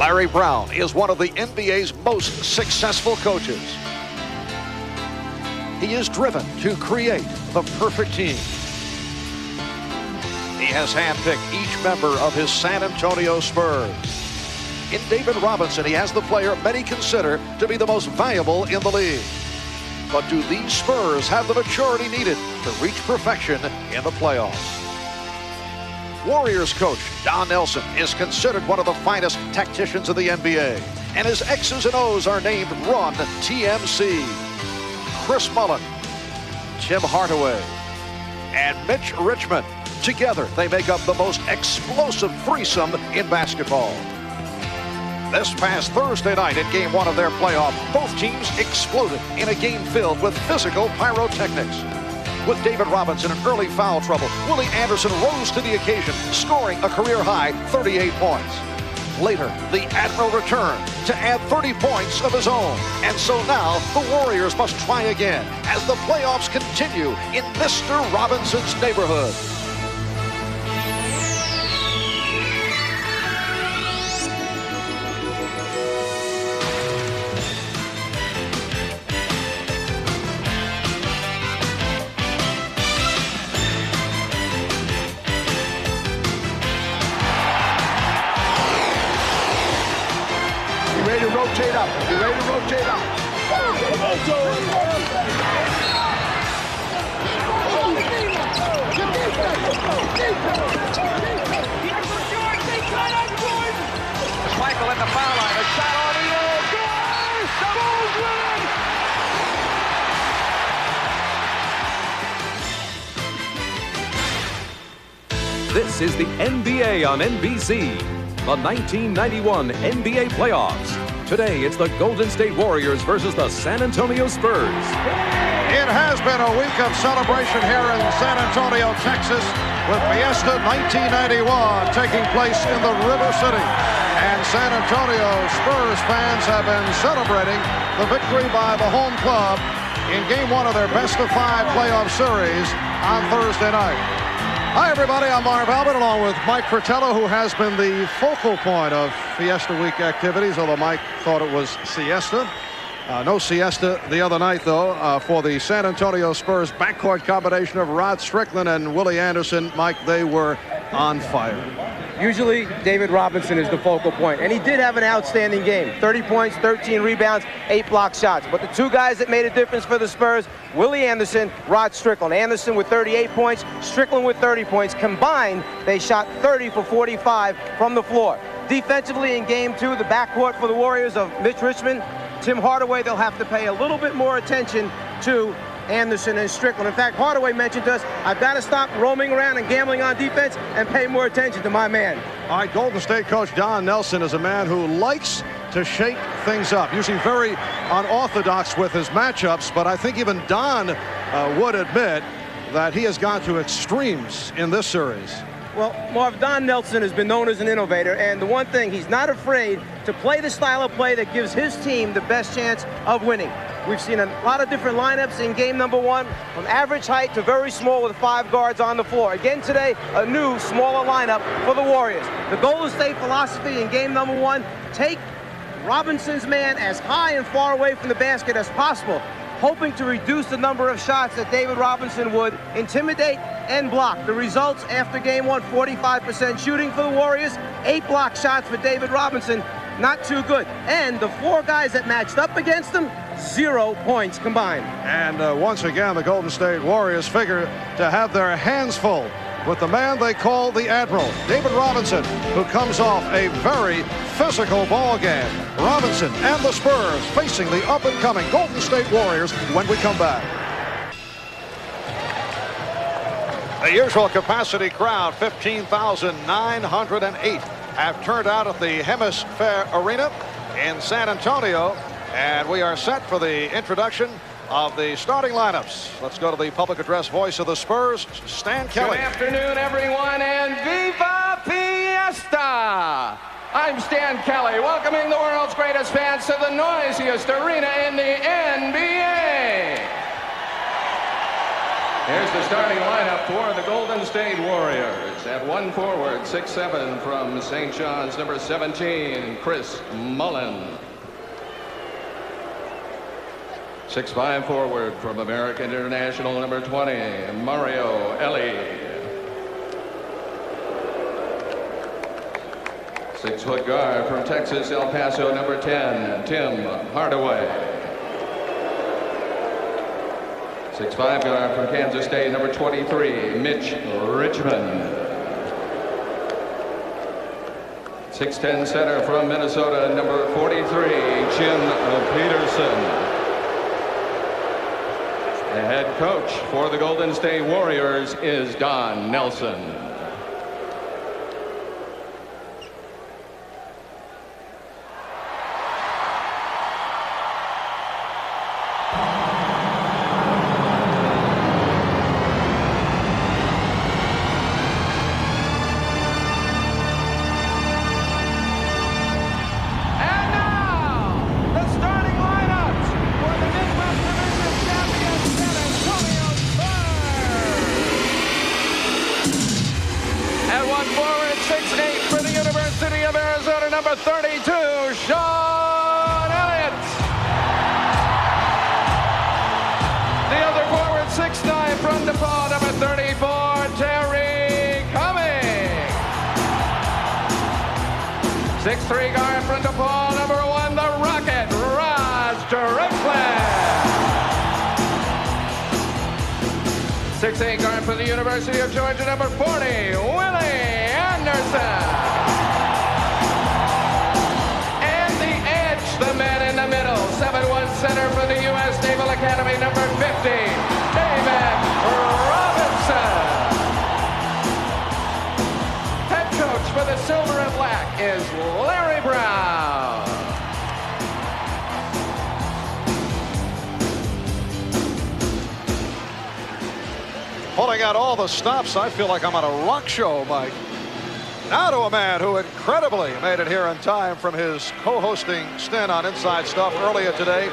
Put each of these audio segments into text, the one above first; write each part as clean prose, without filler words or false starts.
Larry Brown is one of the NBA's most successful coaches. He is driven to create the perfect team. He has handpicked each member of his San Antonio Spurs. In David Robinson, he has the player many consider to be the most valuable in the league. But do these Spurs have the maturity needed to reach perfection in the playoffs? Warriors coach Don Nelson is considered one of the finest tacticians of the NBA, and his X's and O's are named Run TMC. Chris Mullin, Tim Hardaway, and Mitch Richmond. Together, they make up the most explosive threesome in basketball. This past Thursday night in Game 1 of their playoff, both teams exploded in a game filled with physical pyrotechnics. With David Robinson in early foul trouble, Willie Anderson rose to the occasion, scoring a career-high 38 points. Later, the Admiral returned to add 30 points of his own. And so now, the Warriors must try again as the playoffs continue in Mr. Robinson's neighborhood. Ready to rotate up. You ready to rotate up? Michael at the foul line. A shot on the This is the NBA on NBC. The 1991 NBA playoffs. Today, it's the Golden State Warriors versus the San Antonio Spurs. It has been a week of celebration here in San Antonio, Texas, with Fiesta 1991 taking place in the River City. And San Antonio Spurs fans have been celebrating the victory by the home club in Game 1 of their best-of-5 playoff series on Thursday night. Hi, everybody. I'm Marv Albert, along with Mike Fratello, who has been the focal point of Fiesta Week activities, although Mike thought it was siesta. No siesta the other night, though, for the San Antonio Spurs backcourt combination of Rod Strickland and Willie Anderson. Mike, they were on fire. Usually, David Robinson is the focal point, and he did have an outstanding game. 30 points, 13 rebounds, 8 block shots. But the two guys that made a difference for the Spurs, Willie Anderson, Rod Strickland. Anderson with 38 points, Strickland with 30 points. Combined, they shot 30 for 45 from the floor. Defensively in Game 2, the backcourt for the Warriors of Mitch Richmond, Tim Hardaway, they'll have to pay a little bit more attention to Anderson and Strickland. In fact, Hardaway mentioned to us, I've got to stop roaming around and gambling on defense and pay more attention to my man. All right, Golden State coach Don Nelson is a man who likes to shake things up, usually very unorthodox with his matchups, but I think even Don would admit that he has gone to extremes in this series. Well, Marv, Don Nelson has been known as an innovator, and the one thing, he's not afraid to play the style of play that gives his team the best chance of winning. We've seen a lot of different lineups in game number 1, from average height to very small with 5 guards on the floor. Again today, a new, smaller lineup for the Warriors. The Golden State philosophy in game number 1, take Robinson's man as high and far away from the basket as possible, hoping to reduce the number of shots that David Robinson would intimidate and block. The results after game 1, 45% shooting for the Warriors, 8 block shots for David Robinson, not too good. And the 4 guys that matched up against him, 0 points combined. And once again, the Golden State Warriors figure to have their hands full with the man they call the Admiral, David Robinson, who comes off a very physical ball game. Robinson and the Spurs facing the up-and-coming Golden State Warriors when we come back. The usual capacity crowd, 15,908, have turned out at the Hemisphere Arena in San Antonio, and we are set for the introduction of the starting lineups. Let's go to the public address voice of the Spurs, Stan Kelly. Good afternoon, everyone, and Viva Fiesta! I'm Stan Kelly, welcoming the world's greatest fans to the noisiest arena in the NBA. Here's the starting lineup for the Golden State Warriors. At 1 forward, 6'7" from St. John's, number 17, Chris Mullin. 6'5" forward from American International, number 20, Mario Elie. 6-foot guard from Texas, El Paso, number 10, Tim Hardaway. 6'5" guard from Kansas State, number 23, Mitch Richmond. 6'10" center from Minnesota, number 43, Jim Peterson. The head coach for the Golden State Warriors is Don Nelson. Number 32, Sean Elliott. The other forward, 6'9", from DePaul, number 34, Terry Cummings. 6'3" guard from DePaul, number 1, the Rocket, Raj Strickland. 6'8" guard from the University of Georgia, number 40, Willie Anderson. The man in the middle, 7'1" center for the U.S. Naval Academy, number 50, David Robinson. Head coach for the Silver and Black is Larry Brown. Pulling out all the stops, I feel like I'm on a rock show, Mike. Now to a man who incredibly made it here in time from his co-hosting stint on Inside Stuff earlier today.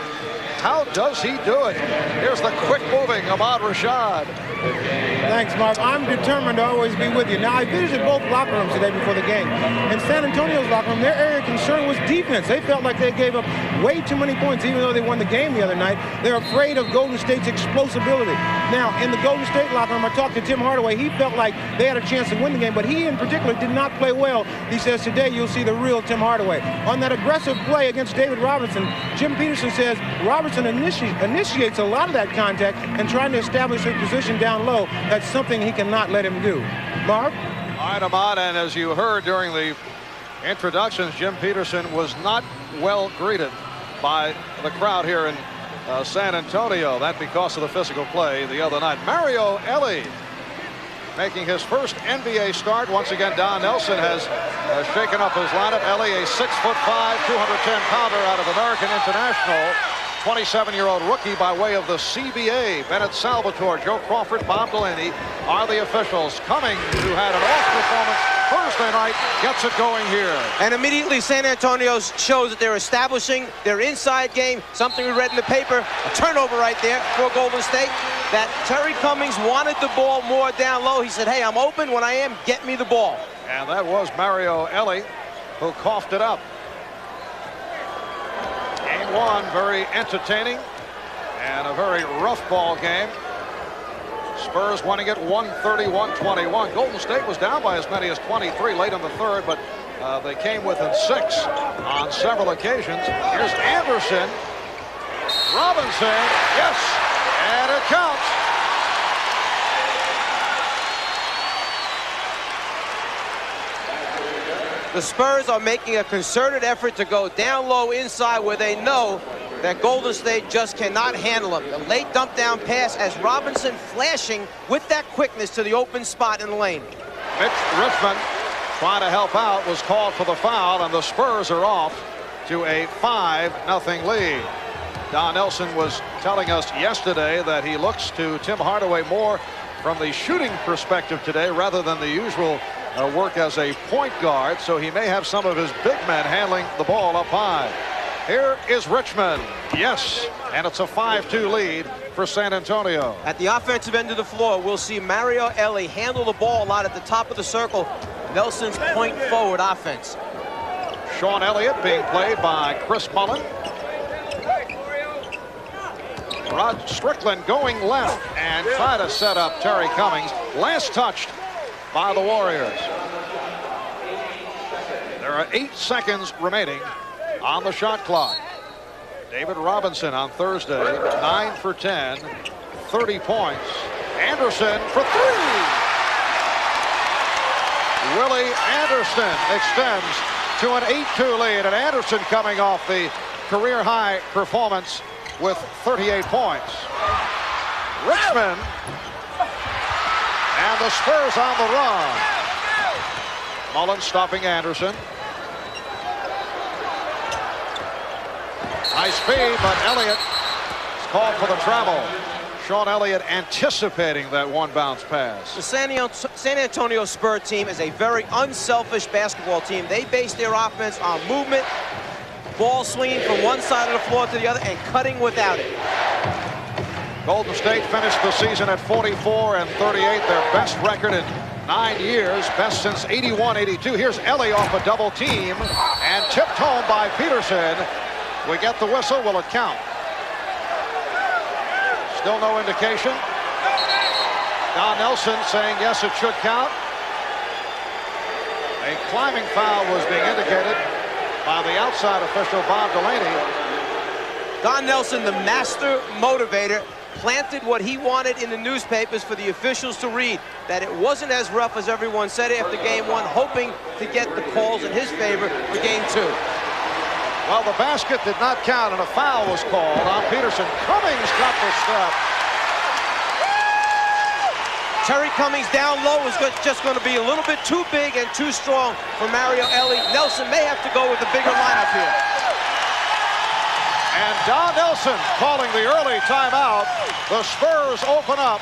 How does he do it? Here's the quick-moving Ahmad Rashad. Thanks, Mark. I'm determined to always be with you. Now, I visited both locker rooms today before the game. In San Antonio's locker room, their area of concern was defense. They felt like they gave up way too many points, even though they won the game the other night. They're afraid of Golden State's explosibility. Now, in the Golden State locker room, I talked to Tim Hardaway. He felt like they had a chance to win the game, but he in particular did not play well. He says today you'll see the real Tim Hardaway. On that aggressive play against David Robinson, Jim Peterson says Robinson initiates a lot of that contact and trying to establish his position down low. That's something he cannot let him do. Mark? All right, Ahmad, and as you heard during the introductions, Jim Peterson was not well greeted by the crowd here in San Antonio. That because of the physical play the other night. Mario Elie making his first NBA start. Once again, Don Nelson has shaken up his lineup. Elie, a 6'5", 210-pounder out of American International. 27-year-old rookie by way of the CBA. Bennett Salvatore, Joe Crawford, Bob Delaney are the officials. Cummings, who had an off performance Thursday night, gets it going here. And immediately San Antonio shows that they're establishing their inside game. Something we read in the paper, a turnover right there for Golden State. That Terry Cummings wanted the ball more down low. He said, hey, I'm open. When I am, get me the ball. And that was Mario Elie who coughed it up. Game one, very entertaining and a very rough ball game. Spurs winning it 131-21. Golden State was down by as many as 23 late in the third, but they came within 6 on several occasions. Here's Anderson. Robinson, yes, and it counts. The Spurs are making a concerted effort to go down low inside where they know that Golden State just cannot handle them. The late dump down pass as Robinson flashing with that quickness to the open spot in the lane. Mitch Richmond trying to help out was called for the foul, and the Spurs are off to a 5-0 lead. Don Nelson was telling us yesterday that he looks to Tim Hardaway more from the shooting perspective today rather than the usual work as a point guard, so he may have some of his big men handling the ball up high. Here is Richmond. Yes, and it's a 5-2 lead for San Antonio. At the offensive end of the floor, we'll see Mario Elie handle the ball a lot at the top of the circle. Nelson's point forward offense. Sean Elliott being played by Chris Mullen. Rod Strickland going left and try to set up Terry Cummings. Last touched by the Warriors. There are 8 seconds remaining on the shot clock. David Robinson on Thursday, 9 for 10, 30 points. Anderson for 3. Willie Anderson extends to an 8-2 lead, and Anderson coming off the career-high performance with 38 points. Richmond and the Spurs on the run. Mullen stopping Anderson. High speed, but Elliott is called for the travel. Sean Elliott anticipating that one bounce pass. The San Antonio Spurs team is a very unselfish basketball team. They base their offense on movement, ball swinging from one side of the floor to the other, and cutting without it. Golden State finished the season at 44 and 38, their best record in 9 years, best since 81-82. Here's Ellie off a double team and tipped home by Peterson. We get the whistle. Will it count? Still no indication. Don Nelson saying yes, it should count. A climbing foul was being indicated by the outside official, Bob Delaney. Don Nelson, the master motivator, planted what he wanted in the newspapers for the officials to read, that it wasn't as rough as everyone said after game 1, hoping to get the calls in his favor for game 2. Well, the basket did not count, and a foul was called on Peterson. Cummings got the step. Terry Cummings down low is just going to be a little bit too big and too strong for Mario Elie. Nelson may have to go with a bigger lineup here. And Don Nelson calling the early timeout. The Spurs open up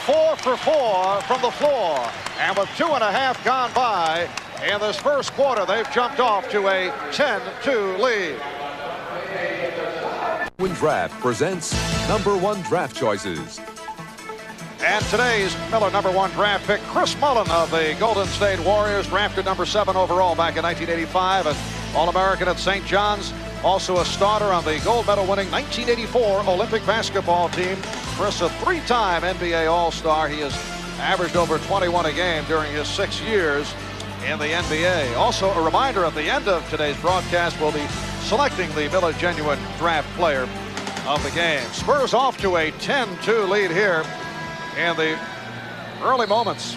4 for 4 from the floor. And with 2.5 gone by in this first quarter, they've jumped off to a 10-2 lead. Draft presents #1 draft choices. And today's Miller #1 draft pick, Chris Mullen of the Golden State Warriors, drafted number 7 overall back in 1985, an All-American at St. John's. Also a starter on the gold medal winning 1984 Olympic basketball team. Chris, a 3-time NBA All-Star. He has averaged over 21 a game during his 6 years in the NBA. Also a reminder, at the end of today's broadcast, we'll be selecting the Miller Genuine Draft Player of the game. Spurs off to a 10-2 lead here in the early moments.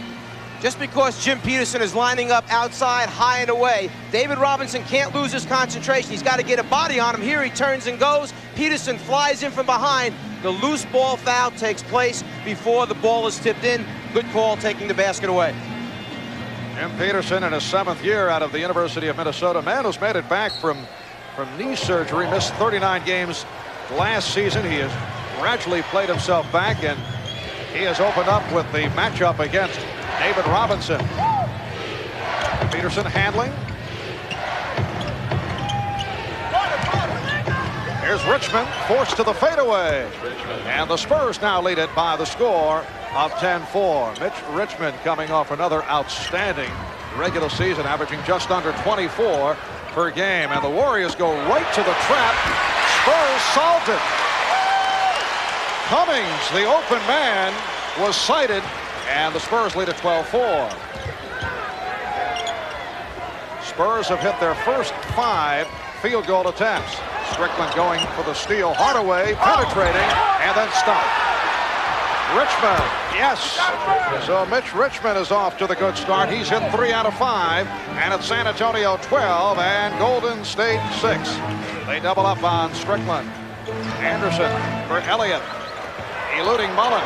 Just because Jim Peterson is lining up outside, high and away, David Robinson can't lose his concentration. He's got to get a body on him. Here he turns and goes. Peterson flies in from behind. The loose ball foul takes place before the ball is tipped in. Good call, taking the basket away. Jim Peterson in his 7th year out of the University of Minnesota. Man who's made it back from knee surgery, missed 39 games last season. He has gradually played himself back, and he has opened up with the matchup against David Robinson. Peterson handling. Here's Richmond, forced to the fadeaway. And the Spurs now lead it by the score of 10-4. Mitch Richmond coming off another outstanding regular season, averaging just under 24 per game. And the Warriors go right to the trap. Spurs solved it. Cummings, the open man, was sighted, and the Spurs lead at 12-4. Spurs have hit their first 5 field goal attempts. Strickland going for the steal. Hardaway penetrating and then stopped. Richmond, yes. So Mitch Richmond is off to the good start. He's hit 3 out of 5, and it's San Antonio 12 and Golden State 6. They double up on Strickland. Anderson for Elliott, eluding Mullen,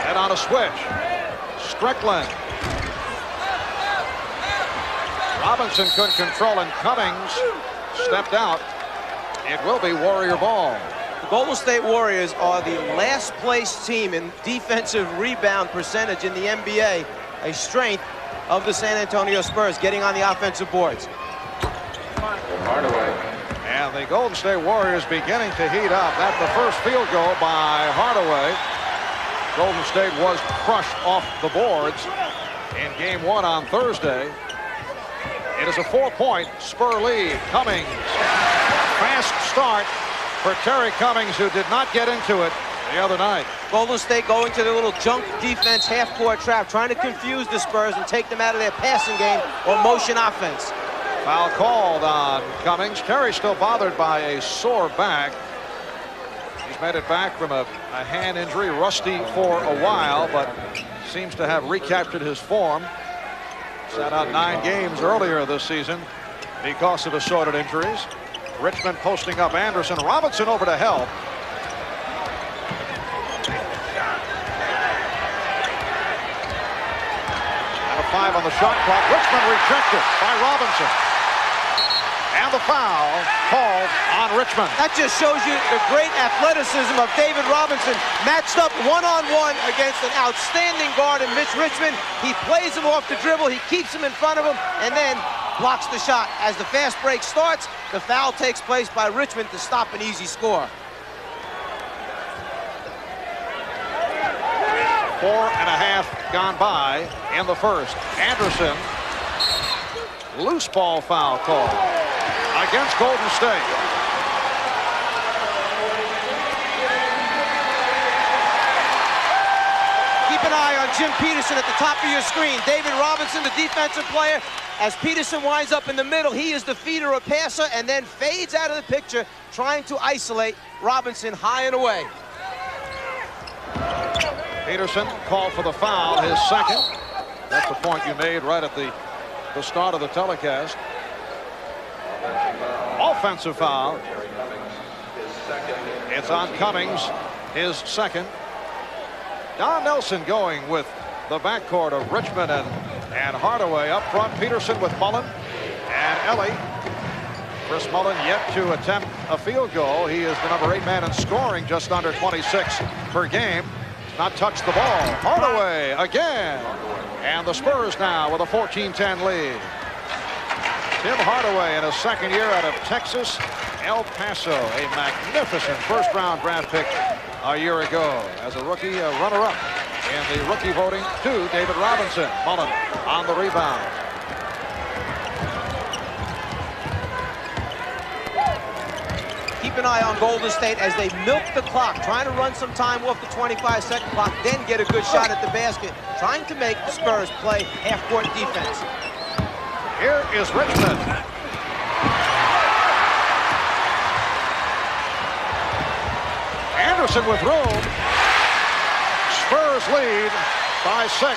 and on a switch. Strickland. Robinson couldn't control, and Cummings stepped out. It will be Warrior ball. The Golden State Warriors are the last place team in defensive rebound percentage in the NBA, a strength of the San Antonio Spurs, getting on the offensive boards. And And the Golden State Warriors beginning to heat up. That's the first field goal by Hardaway. Golden State was crushed off the boards in game 1 on Thursday. It is a 4-point Spur lead. Cummings. Fast start for Terry Cummings, who did not get into it the other night. Golden State going to the little junk defense half-court trap, trying to confuse the Spurs and take them out of their passing game or motion offense. Foul called on Cummings. Terry still bothered by a sore back. He's made it back from a hand injury, rusty for a while, but seems to have recaptured his form. Sat out 9 games earlier this season because of assorted injuries. Richmond posting up Anderson. Robinson over to help. And a 5 on the shot clock. Richmond rejected by Robinson. And the foul called on Richmond. That just shows you the great athleticism of David Robinson, matched up one-on-one against an outstanding guard in Mitch Richmond. He plays him off the dribble, he keeps him in front of him, and then blocks the shot. As the fast break starts, the foul takes place by Richmond to stop an easy score. 4.5 gone by in the first. Anderson, loose ball foul call against Golden State. Keep an eye on Jim Peterson at the top of your screen. David Robinson, the defensive player. As Peterson winds up in the middle, he is the feeder or passer and then fades out of the picture, trying to isolate Robinson high and away. Peterson called for the foul, his second. That's the point you made right at the start of the telecast. Offensive foul. It's on Cummings, his second. Don Nelson going with the backcourt of Richmond and Hardaway. Up front, Peterson with Mullen and Ellie. Chris Mullen yet to attempt a field goal. He is the number 8 man in scoring, just under 26 per game. Not touched the ball. Hardaway again. And the Spurs now with a 14-10 lead. Tim Hardaway in his second year out of Texas, El Paso. A magnificent first-round draft pick a year ago. As a rookie, a runner-up in the rookie voting to David Robinson. Mullen on the rebound. Keep an eye on Golden State as they milk the clock, trying to run some time off the 25-second clock, then get a good shot at the basket, trying to make the Spurs play half-court defense. Here is Richmond. Anderson with room. Spurs lead by 6.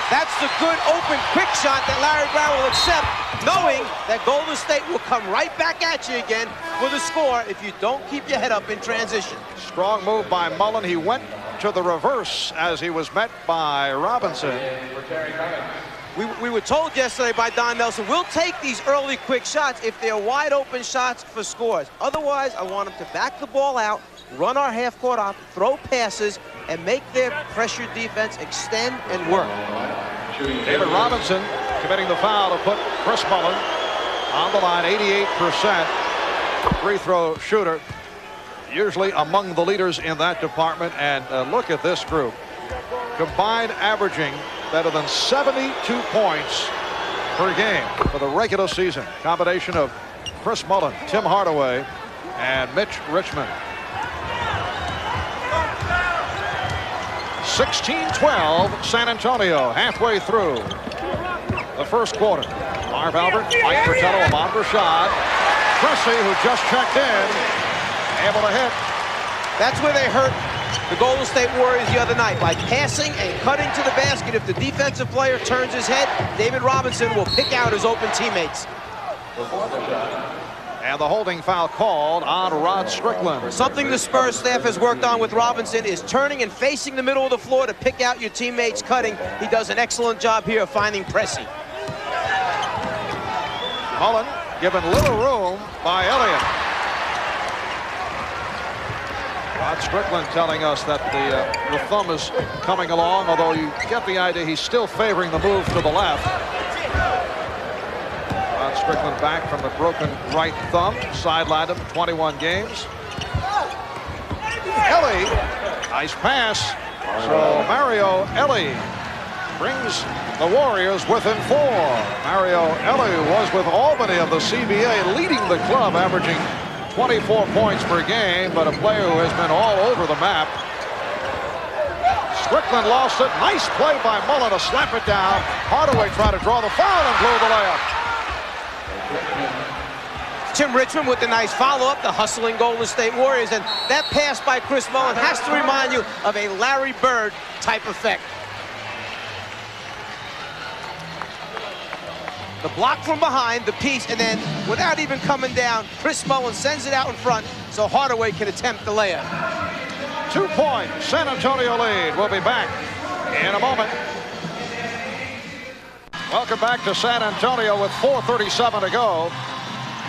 That's the good open quick shot that Larry Brown will accept, knowing that Golden State will come right back at you again for the score if you don't keep your head up in transition. Strong move by Mullen. He went to the reverse as he was met by Robinson. We were told yesterday by Don Nelson, we'll take these early quick shots if they're wide open shots for scores. Otherwise, I want them to back the ball out, run our half-court off, throw passes, and make their pressure defense extend and work. David Robinson committing the foul to put Chris Mullen on the line. 88% free throw shooter, usually among the leaders in that department. And look at this group, combined averaging better than 72 points per game for the regular season. Combination of Chris Mullen, Tim Hardaway, and Mitch Richmond. 16-12 San Antonio halfway through the first quarter. Marv Albert, Mike Fratello, Ahmad Rashad. Cressy, who just checked in, able to hit. That's where they hurt the Golden State Warriors the other night, by passing and cutting to the basket. If the defensive player turns his head, David Robinson will pick out his open teammates. And the holding foul called on Rod Strickland. Something the Spurs staff has worked on with Robinson is turning and facing the middle of the floor to pick out your teammates cutting. He does an excellent job here of finding Pressey. Mullen given little room by Elliott. Rod Strickland telling us that the thumb is coming along, although you get the idea he's still favoring the move to the left. Rod Strickland back from the broken right thumb, sidelined him 21 games. Ellie, nice pass. So Mario Ellie brings the Warriors within 4. Mario Ellie was with Albany of the CBA, leading the club, averaging 24 points per game, but a player who has been all over the map. Strickland lost it. Nice play by Mullen to slap it down. Hardaway tried to draw the foul and blew the layup. Tim Richmond with the nice follow-up, the hustling Golden State Warriors, and that pass by Chris Mullen has to remind you of a Larry Bird type effect. The block from behind, the piece, and then without even coming down, Chris Mullen sends it out in front so Hardaway can attempt the layup. 2-point San Antonio lead. We'll be back in a moment. Welcome back to San Antonio with 4:37 to go.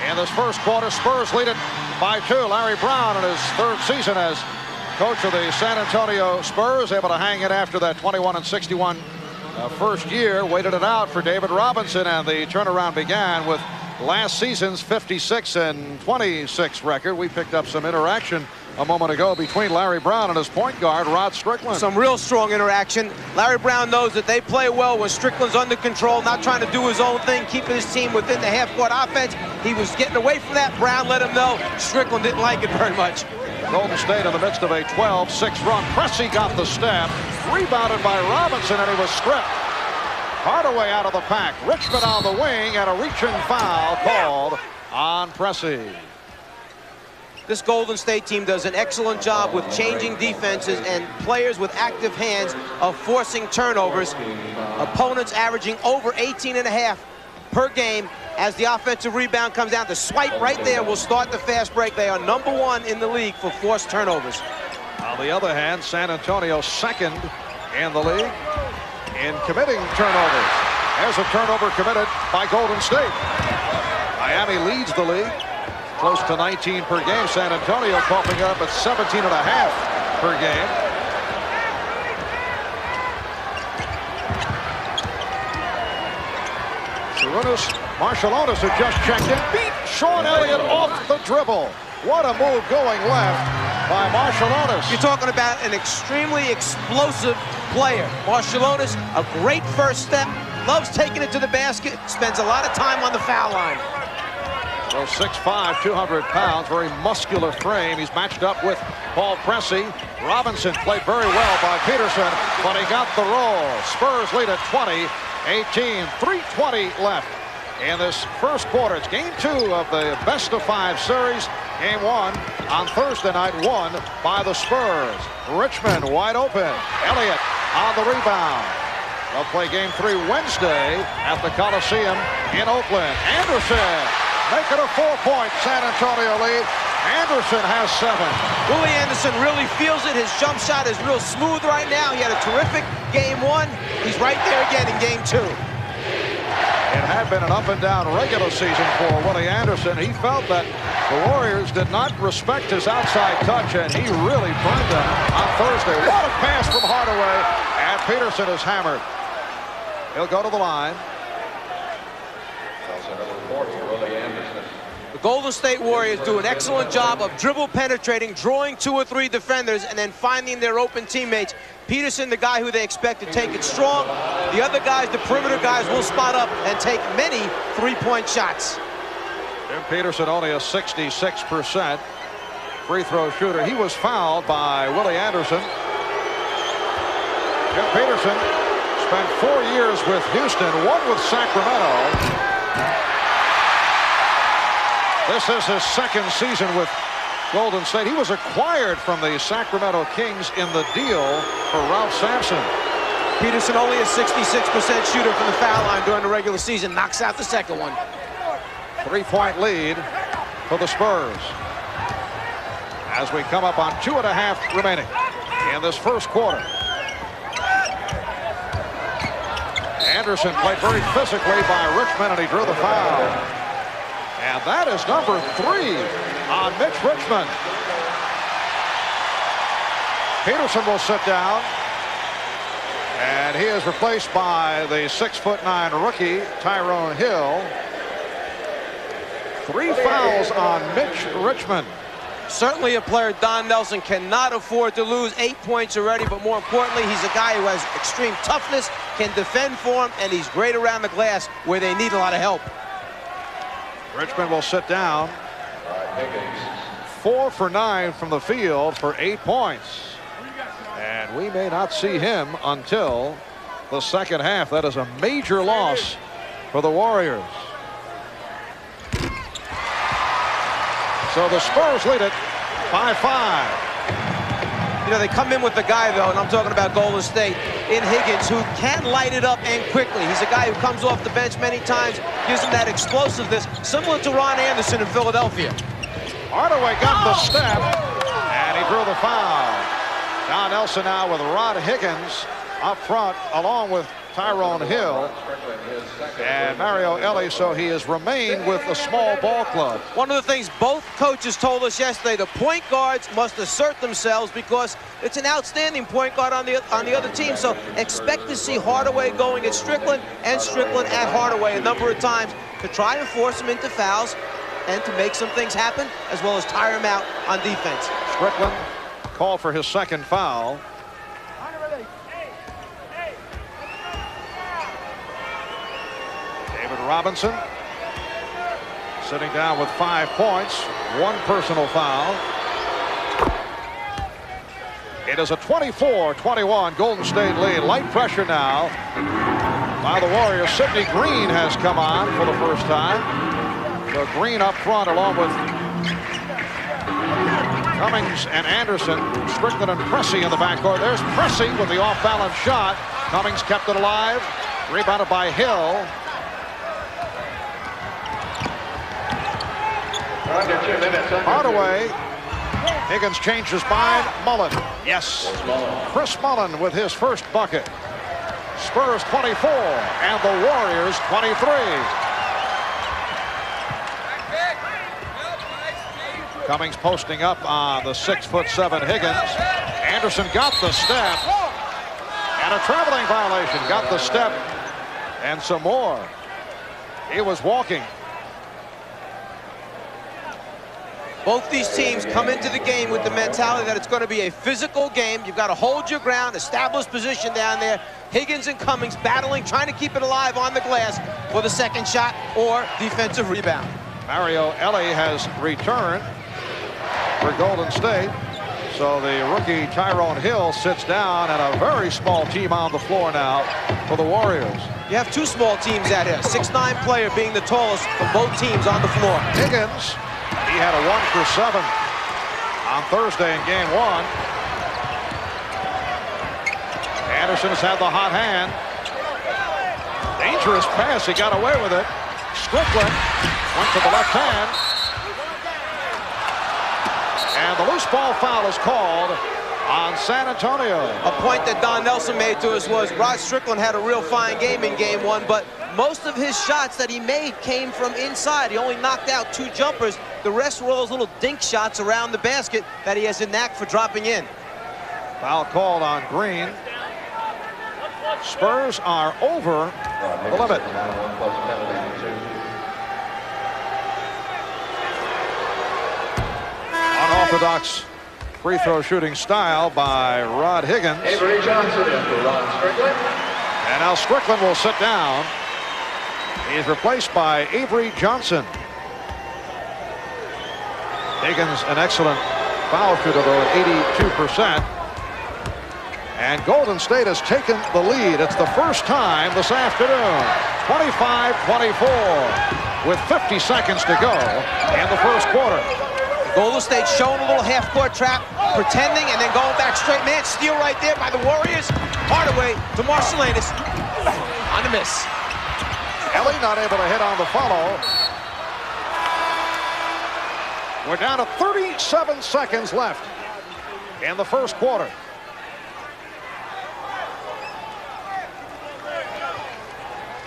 In this first quarter, Spurs lead it by 2. Larry Brown in his 3rd season as coach of the San Antonio Spurs, able to hang it after that 21-61 first year. Waited it out for David Robinson, and the turnaround began with last season's 56-26 record. We picked up some interaction a moment ago between Larry Brown and his point guard, Rod Strickland. Some real strong interaction. Larry Brown knows that they play well when Strickland's under control, not trying to do his own thing, keeping his team within the half-court offense. He was getting away from that. Brown let him know Strickland didn't like it very much. Golden State in the midst of a 12-6 run. Pressey got the step, rebounded by Robinson, and he was stripped. Hardaway out of the pack. Richmond on the wing, and a reaching foul called on Pressey. This Golden State team does an excellent job with changing defenses and players with active hands of forcing turnovers. Opponents averaging over 18.5 per game. As the offensive rebound comes down, the swipe right there will start the fast break. They are #1 in the league for forced turnovers. On the other hand, San Antonio 2nd in the league in committing turnovers. There's a turnover committed by Golden State. Miami leads the league. Close to 19 per game. San Antonio popping up at 17.5 per game. Sarunas Marciulionis, who just checked in, beat Sean Elliott off the dribble. What a move going left by Marciulionis. You're talking about an extremely explosive player. Marciulionis, a great first step, loves taking it to the basket, spends a lot of time on the foul line. So 6'5", 200 pounds, very muscular frame. He's matched up with Paul Pressey. Robinson played very well by Peterson, but he got the roll. Spurs lead at 20-18, 3:20 left in this first quarter. It's game 2 of the best-of-5 series. Game 1 on Thursday night, won by the Spurs. Richmond wide open. Elliott on the rebound. They'll play game 3 Wednesday at the Coliseum in Oakland. Anderson making a 4-point San Antonio lead. Anderson has 7. Willie Anderson really feels it. His jump shot is real smooth right now. He had a terrific game 1. He's right there again in game 2. It had been an up-and-down regular season for Willie Anderson. He felt that the Warriors did not respect his outside touch, and he really burned them on Thursday. What a pass from Hardaway, and Peterson is hammered. He'll go to the line. The Golden State Warriors do an excellent job of dribble penetrating, drawing 2 or 3 defenders, and then finding their open teammates. Peterson, the guy who they expect to take it strong. The other guys, the perimeter guys, will spot up and take many 3-point shots. Jim Peterson only a 66% free throw shooter. He was fouled by Willie Anderson. Jim Peterson spent 4 years with Houston, 1 with Sacramento. This is his 2nd season with Golden State. He was acquired from the Sacramento Kings in the deal for Ralph Sampson. Peterson only a 66% shooter from the foul line during the regular season. Knocks out the second one. 3-point lead for the Spurs as we come up on 2.5 remaining in this first quarter. Anderson played very physically by Richmond, and he drew the foul. And that is number 3 on Mitch Richmond. Peterson will sit down, and he is replaced by the 6'9" rookie Tyrone Hill. 3 fouls on Mitch Richmond. Certainly a player Don Nelson cannot afford to lose. 8 points already, but more importantly, he's a guy who has extreme toughness, can defend for him, and he's great around the glass where they need a lot of help. Richmond will sit down. 4 for 9 from the field for 8 points. And we may not see him until the second half. That is a major loss for the Warriors. So the Spurs lead it by 5. You know, they come in with the guy, though, and I'm talking about Golden State, in Higgins, who can light it up and quickly. He's a guy who comes off the bench many times, gives him that explosiveness, similar to Ron Anderson in Philadelphia. Hardaway got the step, and he drew the foul. Don Nelson now with Rod Higgins up front, along with Tyrone Hill and Mario Ellie, so he has remained with the small ball club. One of the things both coaches told us yesterday, the point guards must assert themselves because it's an outstanding point guard on the other team. So expect to see Hardaway going at Strickland and Strickland at Hardaway a number of times to try and force him into fouls and to make some things happen, as well as tire him out on defense. Strickland called for his second foul. Robinson sitting down with 5 points, 1 personal foul. It is a 24-21 Golden State lead. Light pressure now by the Warriors. Sidney Green has come on for the first time. So Green up front along with Cummings and Anderson. Strickland and Pressey in the backcourt. There's Pressey with the off-balance shot. Cummings kept it alive. Rebounded by Hill. Hardaway. Higgins changed his mind. Mullen. Yes. Chris Mullen with his first bucket. Spurs 24 and the Warriors 23. Cummings posting up on the 6'7" Higgins. Anderson got the step. And a traveling violation. Got the step. And some more. He was walking. Both these teams come into the game with the mentality that it's going to be a physical game. You've got to hold your ground, establish position down there. Higgins and Cummings battling, trying to keep it alive on the glass for the second shot or defensive rebound. Mario Ellie has returned for Golden State. So the rookie Tyrone Hill sits down, and a very small team on the floor now for the Warriors. You have 2 small teams out here. 6'9" player being the tallest for both teams on the floor. Higgins. He had a 1 for 7 on Thursday in game 1. Anderson has had the hot hand. Dangerous pass. He got away with it. Strickland went to the left hand. And the loose ball foul is called on San Antonio. A point that Don Nelson made to us was Rod Strickland had a real fine game in game 1, but most of his shots that he made came from inside. He only knocked out 2 jumpers. The rest were all those little dink shots around the basket that he has a knack for dropping in. Foul called on Green. Spurs are over the limit. Unorthodox free throw shooting style by Rod Higgins. Avery Johnson in for Ron Strickland. And now Strickland will sit down. He's replaced by Avery Johnson. Higgins, an excellent foul shooter, though, at 82%. And Golden State has taken the lead. It's the first time this afternoon. 25-24 with 50 seconds to go in the first quarter. Golden State showing a little half-court trap, pretending, and then going back straight. Man, steal right there by the Warriors. Hardaway to Marcelinus on the miss. Ellie not able to hit on the follow. We're down to 37 seconds left in the first quarter.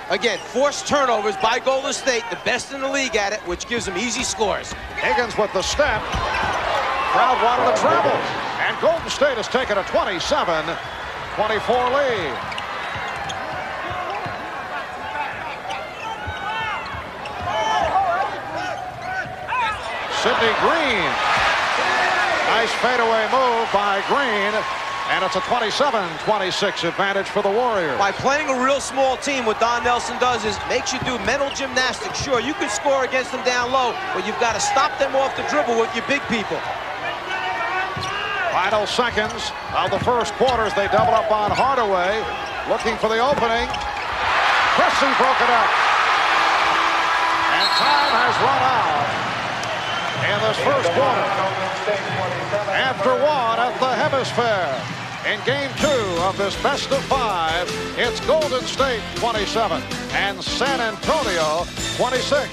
Again, forced turnovers by Golden State, the best in the league at it, which gives them easy scores. Higgins with the step. Crowd wanted to travel. And Golden State has taken a 27-24 lead. Sidney Green. Nice fadeaway move by Green. And it's a 27-26 advantage for the Warriors. By playing a real small team, what Don Nelson does is makes you do mental gymnastics. Sure, you can score against them down low, but you've got to stop them off the dribble with your big people. Final seconds of the first quarter as they double up on Hardaway. Looking for the opening. Cressy broke it up. And time has run out in this first quarter. After one at the Hemisphere. In game 2 of this best of 5, it's Golden State 27 and San Antonio 26.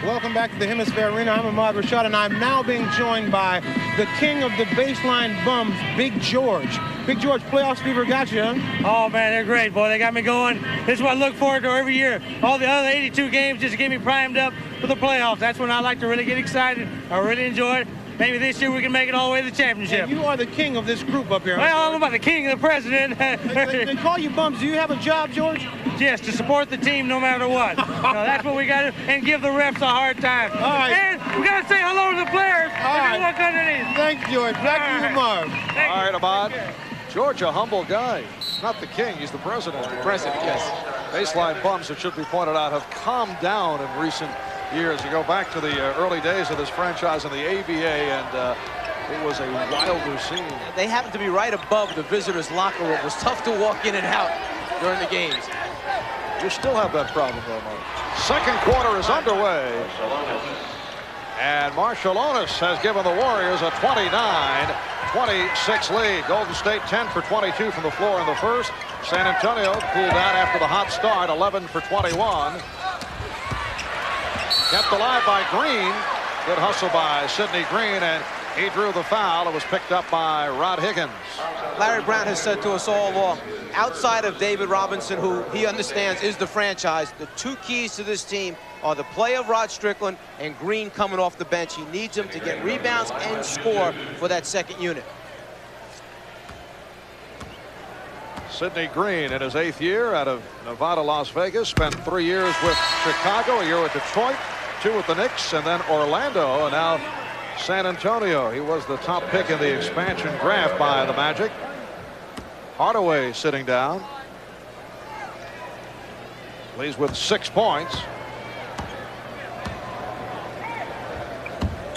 Welcome back to the Hemisphere Arena. I'm Ahmad Rashad, and I'm now being joined by the king of the baseline bums, Big George. Big George, playoffs fever got you, huh? Oh, man, they're great, boy. They got me going. This is what I look forward to every year. All the other 82 games just get me primed up for the playoffs. That's when I like to really get excited. I really enjoy it. Maybe this year we can make it all the way to the championship. And you are the king of this group up here. Well, I don't know about the king and the president. They call you bums. Do you have a job, George? Yes, to support the team no matter what. That's what we got to do, and give the refs a hard time. All right. And we got to say hello to the players. All right. Look underneath. Thanks, George. Back to you, Marv. All right, Ahmad. George, a humble guy. Not the king, he's the president. President, yes. Baseline bums, it should be pointed out, have calmed down in recent years. You go back to the early days of this franchise in the ABA, and it was a wilder scene. They happen to be right above the visitors' locker room. It was tough to walk in and out during the games. You still have that problem, though, Mike. Second quarter is underway. And Marciulionis has given the Warriors a 29-26 lead. Golden State 10 for 22 from the floor in the first. San Antonio cooled down after the hot start, 11 for 21. Kept alive by Green. Good hustle by Sidney Green, and he drew the foul. It was picked up by Rod Higgins. Larry Brown has said to us all along, outside of David Robinson, who he understands is the franchise, the two keys to this team are the play of Rod Strickland and Green coming off the bench. He needs him to get rebounds and score for that second unit. Sidney Green in his 8th year out of Nevada, Las Vegas. Spent 3 years with Chicago, a year with Detroit, 2 with the Knicks, and then Orlando, and now San Antonio. He was the top pick in the expansion draft by the Magic. Hardaway sitting down. Leads with 6 points.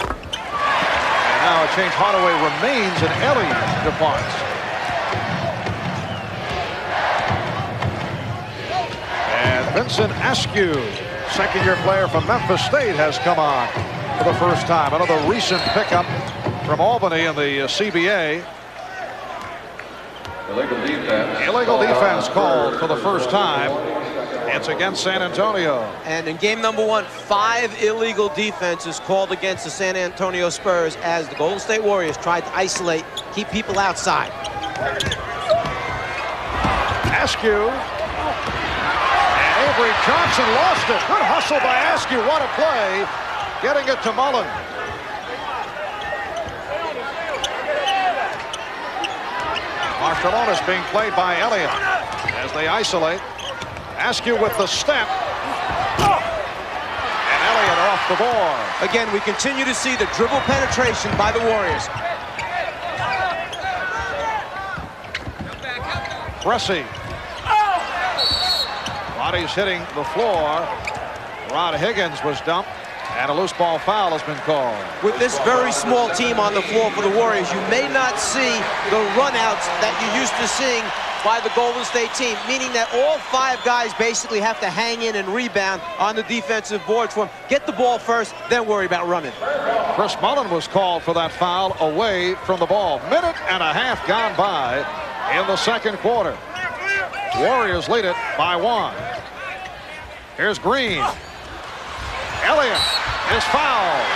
And now a change. Hardaway remains and Elliott departs. And Vincent Askew, second-year player from Memphis State, has come on for the first time. Another recent pickup from Albany in the CBA. Illegal defense called for the first time. It's against San Antonio. And in game number 1, 5 illegal defenses called against the San Antonio Spurs as the Golden State Warriors tried to isolate, keep people outside. Askew. And Avery Johnson lost it. Good hustle by Askew. What a play. Getting it to Mullen. Marciulionis being played by Elliott as they isolate. Askew with the step. And Elliott off the board. Again, we continue to see the dribble penetration by the Warriors. Cressy. Bodies hitting the floor. Rod Higgins was dumped. And a loose ball foul has been called. With this very small team on the floor for the Warriors, you may not see the runouts that you're used to seeing by the Golden State team, meaning that all 5 guys basically have to hang in and rebound on the defensive boards for them. Get the ball first, then worry about running. Chris Mullen was called for that foul away from the ball. Minute and a half gone by in the second quarter. Warriors lead it by 1. Here's Green. Elliott is fouled.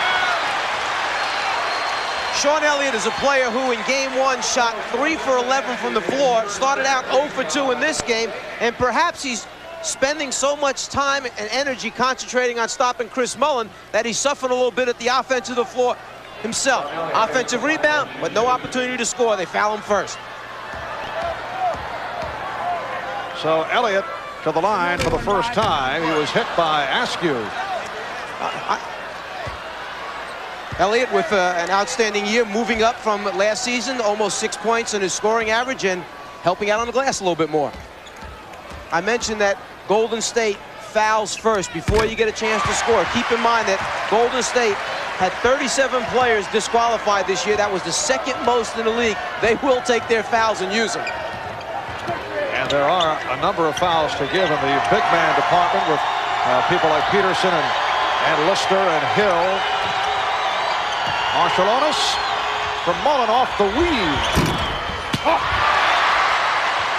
Sean Elliott is a player who in game 1 shot 3 for 11 from the floor, started out 0 for 2 in this game, and perhaps he's spending so much time and energy concentrating on stopping Chris Mullen that he's suffering a little bit at the offensive of the floor himself. Offensive rebound, but no opportunity to score. They foul him first. So Elliott to the line for the first time. He was hit by Askew. Elliott with an outstanding year, moving up from last season, almost 6 points in his scoring average and helping out on the glass a little bit more. I mentioned that Golden State fouls first before you get a chance to score. Keep in mind that Golden State had 37 players disqualified this year. That was the second most in the league. They will take their fouls and use them. And there are a number of fouls to give in the big man department with people like Peterson and Lister and Hill. Marshallonis from Mullen off the weave. Oh.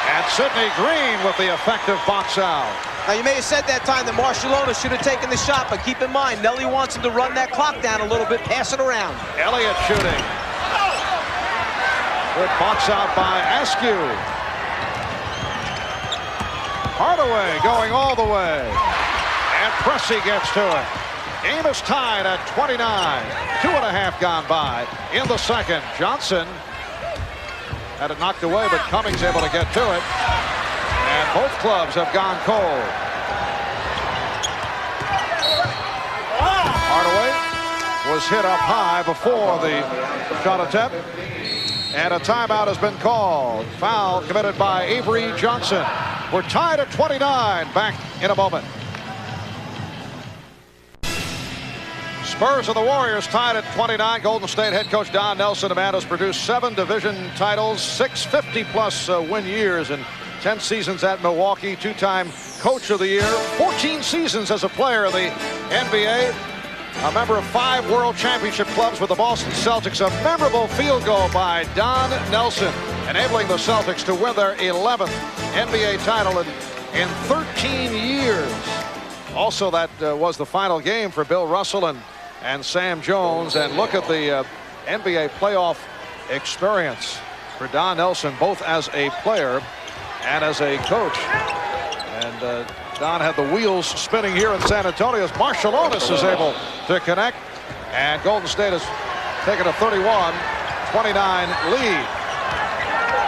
And Sidney Green with the effective box out. Now, you may have said that time that Marshallonis should have taken the shot, but keep in mind, Nelly wants him to run that clock down a little bit, pass it around. Elliott shooting. Good box out by Askew. Hardaway going all the way. And Pressey gets to it. Game is tied at 29. 2.5 gone by in the second. Johnson had it knocked away, but Cummings able to get to it. And both clubs have gone cold. Hardaway was hit up high before the shot attempt. And a timeout has been called. Foul committed by Avery Johnson. We're tied at 29. Back in a moment. Spurs and the Warriors tied at 29. Golden State head coach Don Nelson, a man who's produced 7 division titles, 6 50-plus win years, and 10 seasons at Milwaukee, 2-time coach of the year, 14 seasons as a player in the NBA, a member of 5 world championship clubs with the Boston Celtics. A memorable field goal by Don Nelson, enabling the Celtics to win their 11th NBA title in 13 years. Also, that was the final game for Bill Russell and Sam Jones. And look at the NBA playoff experience for Don Nelson, both as a player and as a coach. And Don had the wheels spinning here in San Antonio as Marshallonis is able to connect. And Golden State has taken a 31-29 lead.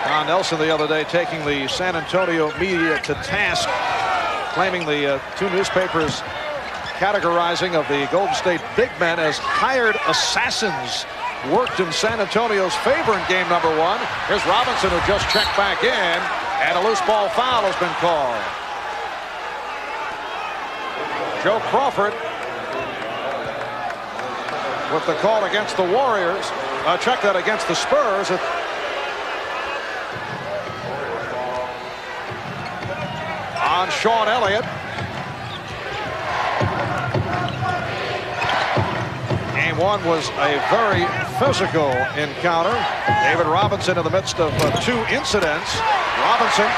Don Nelson the other day taking the San Antonio media to task, claiming the 2 newspapers categorizing of the Golden State big men as hired assassins worked in San Antonio's favor in game number 1. Here's Robinson, who just checked back in, and a loose ball foul has been called. Joe Crawford with the call against the Warriors. Check that against the Spurs. On Sean Elliott. Game 1 was a very physical encounter. David Robinson in the midst of 2 incidents. Robinson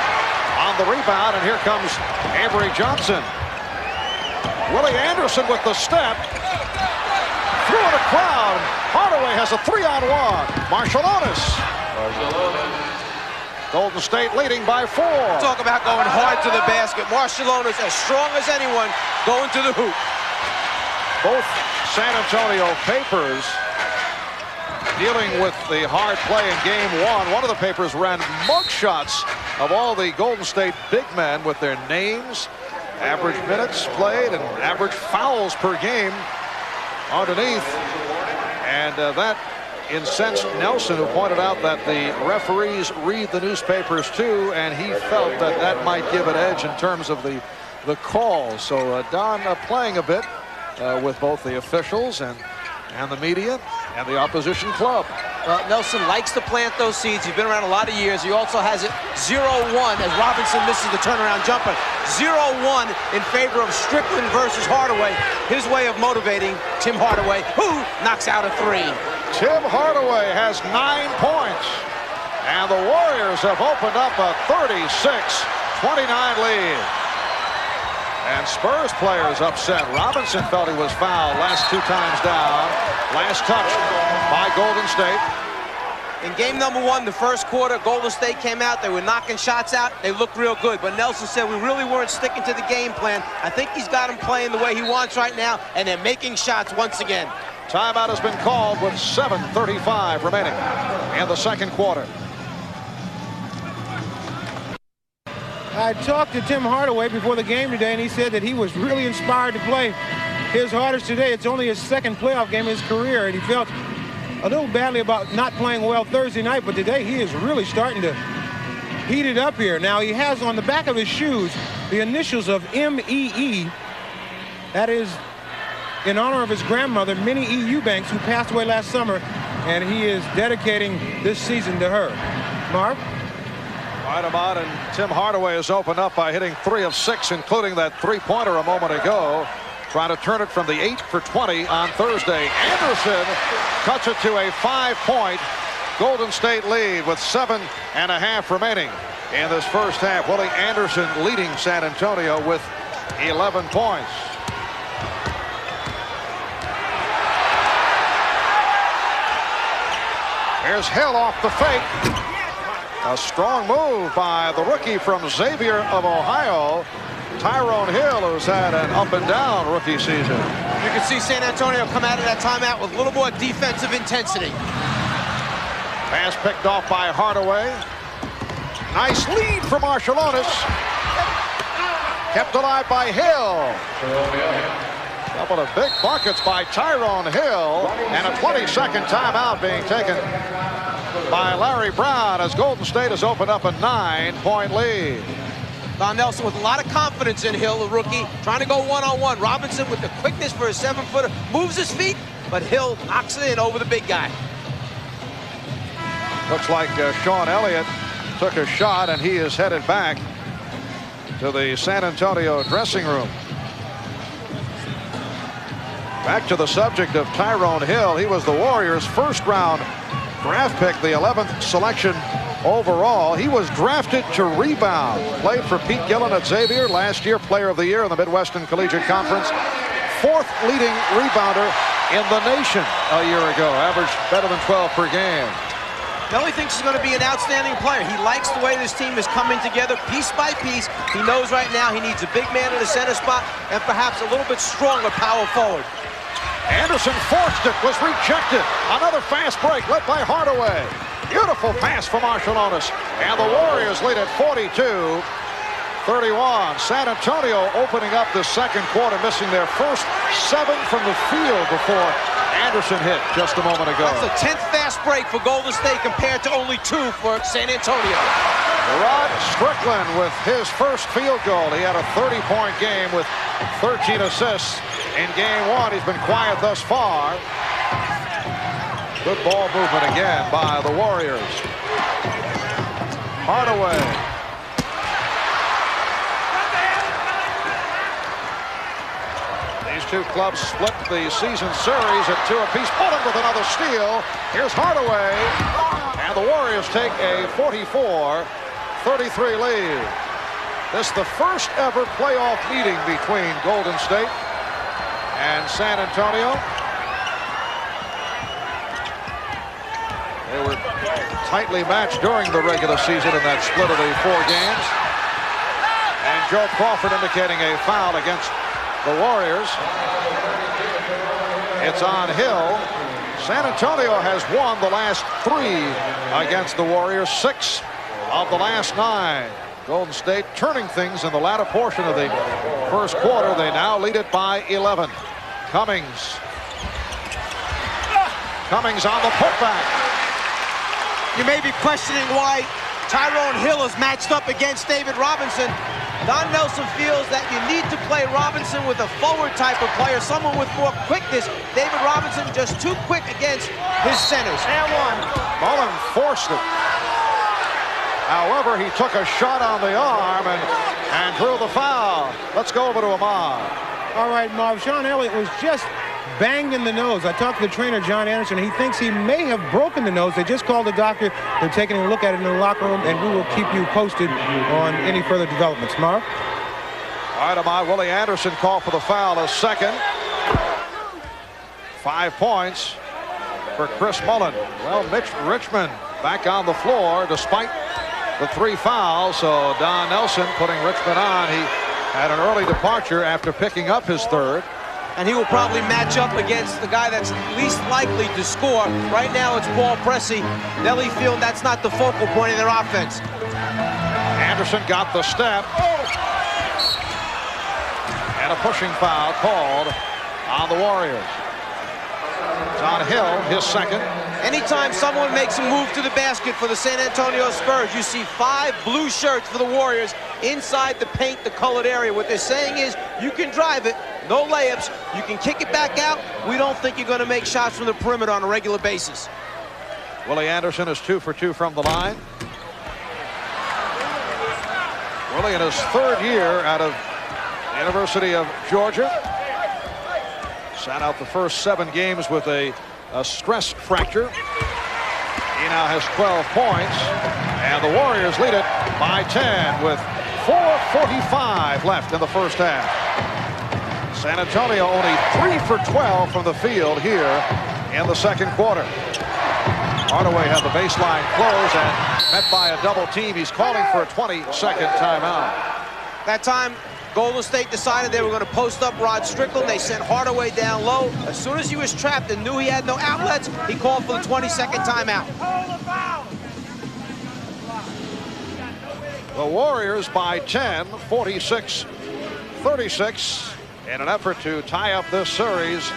on the rebound, and here comes Avery Johnson. Willie Anderson with the step. Through the crowd. Hardaway has a 3-on-1. Marshallonis. Golden State leading by 4. Talk about going hard to the basket. Marshallonis, as strong as anyone, going to the hoop. Both San Antonio papers dealing with the hard play in game 1. One of the papers ran mugshots of all the Golden State big men with their names, average minutes played, and average fouls per game underneath. And that incensed Nelson, who pointed out that the referees read the newspapers too, and he felt that that might give an edge in terms of the calls. So Don playing a bit with both the officials and the media and the opposition club. Well, Nelson likes to plant those seeds. He's been around a lot of years. He also has it 0-1 as Robinson misses the turnaround jumper. 0-1 in favor of Strickland versus Hardaway. His way of motivating Tim Hardaway, who knocks out a 3. Tim Hardaway has 9 points. And the Warriors have opened up a 36-29 lead. And Spurs players upset. Robinson felt he was fouled last 2 times down. Last touch by Golden State. In game number 1, the first quarter, Golden State came out. They were knocking shots out. They looked real good. But Nelson said we really weren't sticking to the game plan. I think he's got him playing the way he wants right now, and they're making shots once again. Timeout has been called with 7:35 remaining in the second quarter. I talked to Tim Hardaway before the game today, and he said that he was really inspired to play his hardest today. It's only his second playoff game in his career, and he felt a little badly about not playing well Thursday night, but today he is really starting to heat it up here. Now, he has on the back of his shoes the initials of M.E.E. That is in honor of his grandmother, Minnie E. Eubanks, who passed away last summer, and he is dedicating this season to her. Marv? Right about, and Tim Hardaway has opened up by hitting 3 of 6, including that three-pointer a moment ago. Trying to turn it from the 8 for 20 on Thursday. Anderson cuts it to a 5-point Golden State lead with 7.5 remaining in this first half. Willie Anderson leading San Antonio with 11 points. Here's Hill off the fake. A strong move by the rookie from Xavier of Ohio, Tyrone Hill, who's had an up-and-down rookie season. You can see San Antonio come out of that timeout with a little more defensive intensity. Pass picked off by Hardaway. Nice lead for Marciulionis. Kept alive by Hill. Couple of big buckets by Tyrone Hill, and a 20-second timeout being taken by Larry Brown as Golden State has opened up a 9-point lead. Don Nelson with a lot of confidence in Hill, the rookie, trying to go one-on-one. Robinson with the quickness for a 7-footer, moves his feet, but Hill knocks it in over the big guy. Looks like Sean Elliott took a shot, and he is headed back to the San Antonio dressing room. Back to the subject of Tyrone Hill. He was the Warriors' first-round draft pick, the 11th selection overall. He was drafted to rebound. Played for Pete Gillen at Xavier. Last year, Player of the Year in the Midwestern Collegiate Conference. 4th leading rebounder in the nation a year ago. Averaged better than 12 per game. Nelly thinks he's going to be an outstanding player. He likes the way this team is coming together piece by piece. He knows right now he needs a big man in the center spot and perhaps a little bit stronger power forward. Anderson forced it, was rejected. Another fast break led by Hardaway. Beautiful pass from Marciulionis. And the Warriors lead at 42-31. San Antonio opening up the second quarter, missing their first 7 from the field before Anderson hit just a moment ago. That's the 10th fast break for Golden State compared to only 2 for San Antonio. Rod Strickland with his first field goal. He had a 30-point game with 13 assists in game 1. He's been quiet thus far. Good ball movement again by the Warriors. Hardaway. These two clubs split the season series at 2 apiece. Mullen with another steal. Here's Hardaway. And the Warriors take a 44-33 lead. This is the first ever playoff meeting between Golden State and San Antonio. They were tightly matched during the regular season in that split of the 4 games. And Joe Crawford indicating a foul against the Warriors. It's on Hill. San Antonio has won the last 3 against the Warriors, 6 of the last 9. Golden State turning things in the latter portion of the first quarter. They now lead it by 11. Cummings on the putback. You may be questioning why Tyrone Hill is matched up against David Robinson. Don Nelson feels that you need to play Robinson with a forward type of player, someone with more quickness. David Robinson just too quick against his centers. And 1. Mullen forced it. However, he took a shot on the arm and drew the foul. Let's go over to Ahmad. All right, Marv. Sean Elliott was just banged in the nose. I talked to the trainer, John Anderson. He thinks he may have broken the nose. They just called the doctor. They're taking a look at it in the locker room, and we will keep you posted on any further developments. Marv? All right, Ahmad. Willie Anderson called for the foul, a second. 5 points for Chris Mullen. Well, Mitch Richmond back on the floor despite the 3 fouls. So Don Nelson putting Richmond on. He had an early departure after picking up his 3rd. And he will probably match up against the guy that's least likely to score. Right now it's Paul Pressey. Nelly feel that's not the focal point of their offense. Anderson got the step. And a pushing foul called on the Warriors. It's on Hill, his second. Anytime someone makes a move to the basket for the San Antonio Spurs, you see 5 blue shirts for the Warriors inside the paint, the colored area. What they're saying is you can drive it, no layups, you can kick it back out. We don't think you're going to make shots from the perimeter on a regular basis. Willie Anderson is 2 for 2 from the line. Willie in his 3rd year out of the University of Georgia. Sat out the first 7 games with a stress fracture. He now has 12 points, and the Warriors lead it by 10 with 4:45 left in the first half. San Antonio only 3 for 12 from the field here in the second quarter. Hardaway had the baseline close and met by a double team. He's calling for a 20-second timeout. That time, Golden State decided they were going to post up Rod Strickland. They sent Hardaway down low. As soon as he was trapped and knew he had no outlets, he called for the 20-second timeout. The Warriors by 10, 46-36, in an effort to tie up this series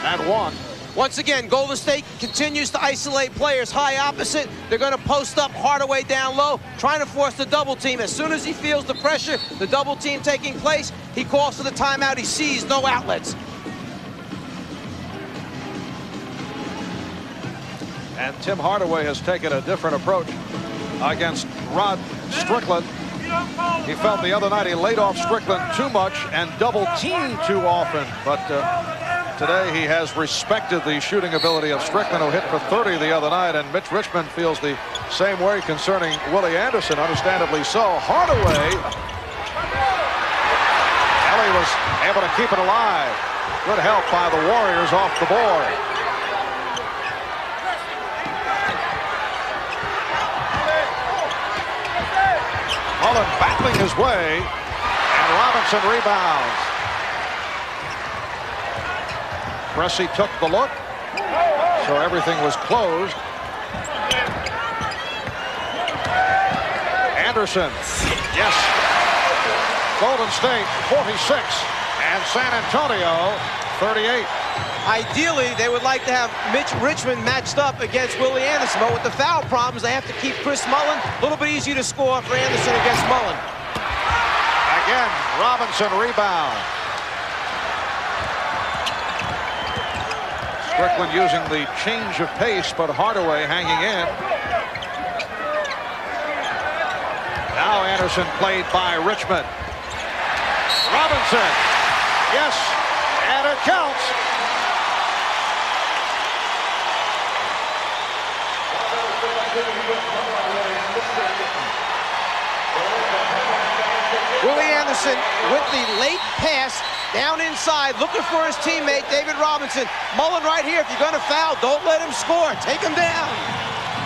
at 1. Once again, Golden State continues to isolate players high opposite. They're going to post up Hardaway down low, trying to force the double team. As soon as he feels the pressure, the double team taking place, he calls for the timeout. He sees no outlets. And Tim Hardaway has taken a different approach against Rod Strickland. He felt the other night he laid off Strickland too much and double teamed too often. But today he has respected the shooting ability of Strickland, who hit for 30 the other night. And Mitch Richmond feels the same way concerning Willie Anderson, understandably so. Hardaway, Ellie was able to keep it alive. Good help by the Warriors off the board. Mullen battling his way, and Robinson rebounds. Pressey took the look, so everything was closed. Anderson, yes. Golden State 46, and San Antonio 38. Ideally, they would like to have Mitch Richmond matched up against Willie Anderson, but with the foul problems, they have to keep Chris Mullen. A little bit easier to score for Anderson against Mullen. Again, Robinson rebound. Strickland using the change of pace, but Hardaway hanging in. Now Anderson played by Richmond. Robinson, yes, and it counts. Willie Anderson with the late pass down inside, looking for his teammate, David Robinson. Mullen right here. If you're going to foul, don't let him score. Take him down.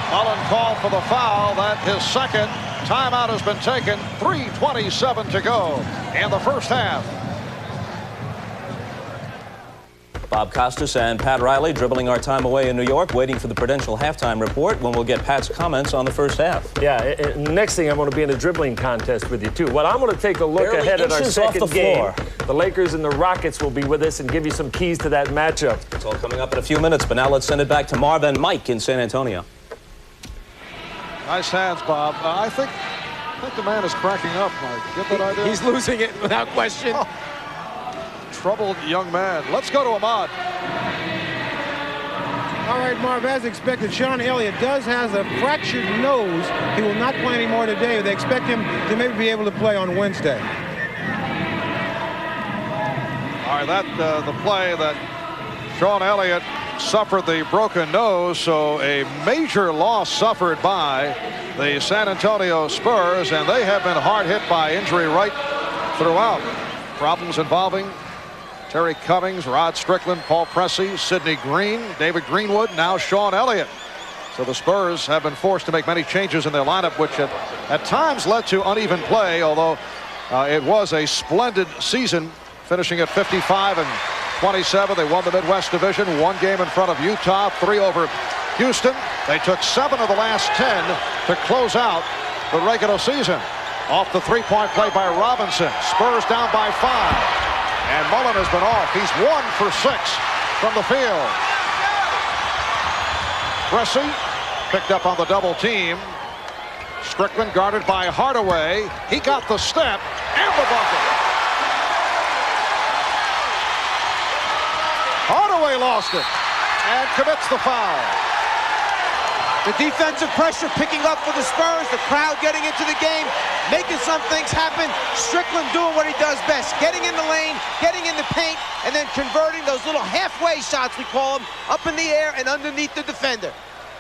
Mullen called for the foul. That his second. Timeout has been taken. 3:27 to go in the first half. Bob Costas and Pat Riley dribbling our time away in New York, waiting for the Prudential halftime report when we'll get Pat's comments on the first half. Yeah, next thing I'm going to be in a dribbling contest with you, too. Well, I'm going to take a look ahead at our second game. The Lakers and the Rockets will be with us and give you some keys to that matchup. It's all coming up in a few minutes, but now let's send it back to Marv and Mike in San Antonio. Nice hands, Bob. I think the man is cracking up, Mike. Get that idea? He's losing it without question. Oh. Troubled young man. Let's go to Ahmad. All right, Marv, as expected, Sean Elliott does have a fractured nose. He will not play anymore today. They expect him to maybe be able to play on Wednesday. All right, the play that Sean Elliott suffered the broken nose, so a major loss suffered by the San Antonio Spurs, and they have been hard hit by injury right throughout. Problems involving Terry Cummings, Rod Strickland, Paul Pressey, Sidney Green, David Greenwood, now Sean Elliott. So the Spurs have been forced to make many changes in their lineup, which at times led to uneven play, although it was a splendid season, finishing at 55-27. They won the Midwest Division, 1 game in front of Utah, 3 over Houston. They took 7 of the last 10 to close out the regular season. Off the three-point play by Robinson. Spurs down by 5. And Mullen has been off. He's 1 for 6 from the field. Pressey picked up on the double team. Strickland guarded by Hardaway. He got the step and the bucket. Hardaway lost it and commits the foul. The defensive pressure picking up for the Spurs, the crowd getting into the game, making some things happen. Strickland doing what he does best, getting in the lane, getting in the paint, and then converting those little halfway shots, we call them, up in the air and underneath the defender.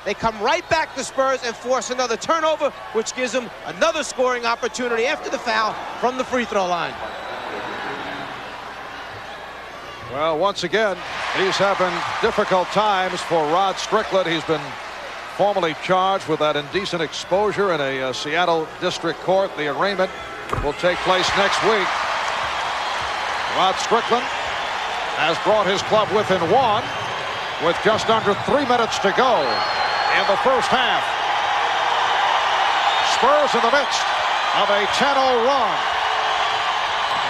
They come right back to Spurs and force another turnover, which gives them another scoring opportunity after the foul from the free throw line. Well, once again, he's having difficult times for Rod Strickland. He's been formally charged with that indecent exposure in a Seattle district court. The arraignment will take place next week. Rod Strickland has brought his club within 1 with just under 3 minutes to go in the first half. Spurs in the midst of a 10-0 run.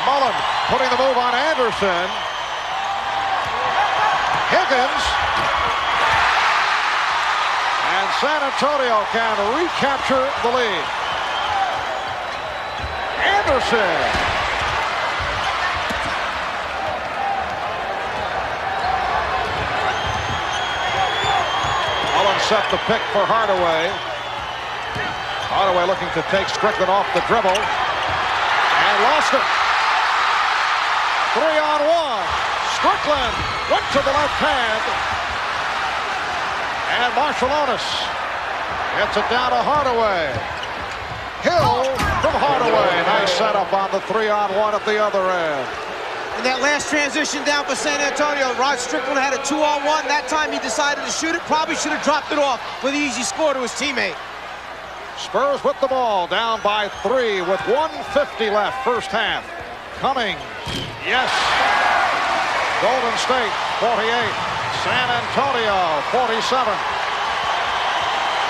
Mullen putting the move on Anderson. Higgins. And San Antonio can recapture the lead. Anderson. Mullen set the pick for Hardaway. Hardaway looking to take Strickland off the dribble. And lost it. 3-on-1. Strickland went to the left hand. And Marciulionis gets it down to Hardaway. Hill from Hardaway. Nice setup on the 3-on-1 at the other end. And that last transition down for San Antonio, Rod Strickland had a 2-on-1. That time he decided to shoot it. Probably should have dropped it off with the easy score to his teammate. Spurs with the ball, down by 3 with 1:50 left, first half. Cummings, yes. Golden State, 48. San Antonio, 47.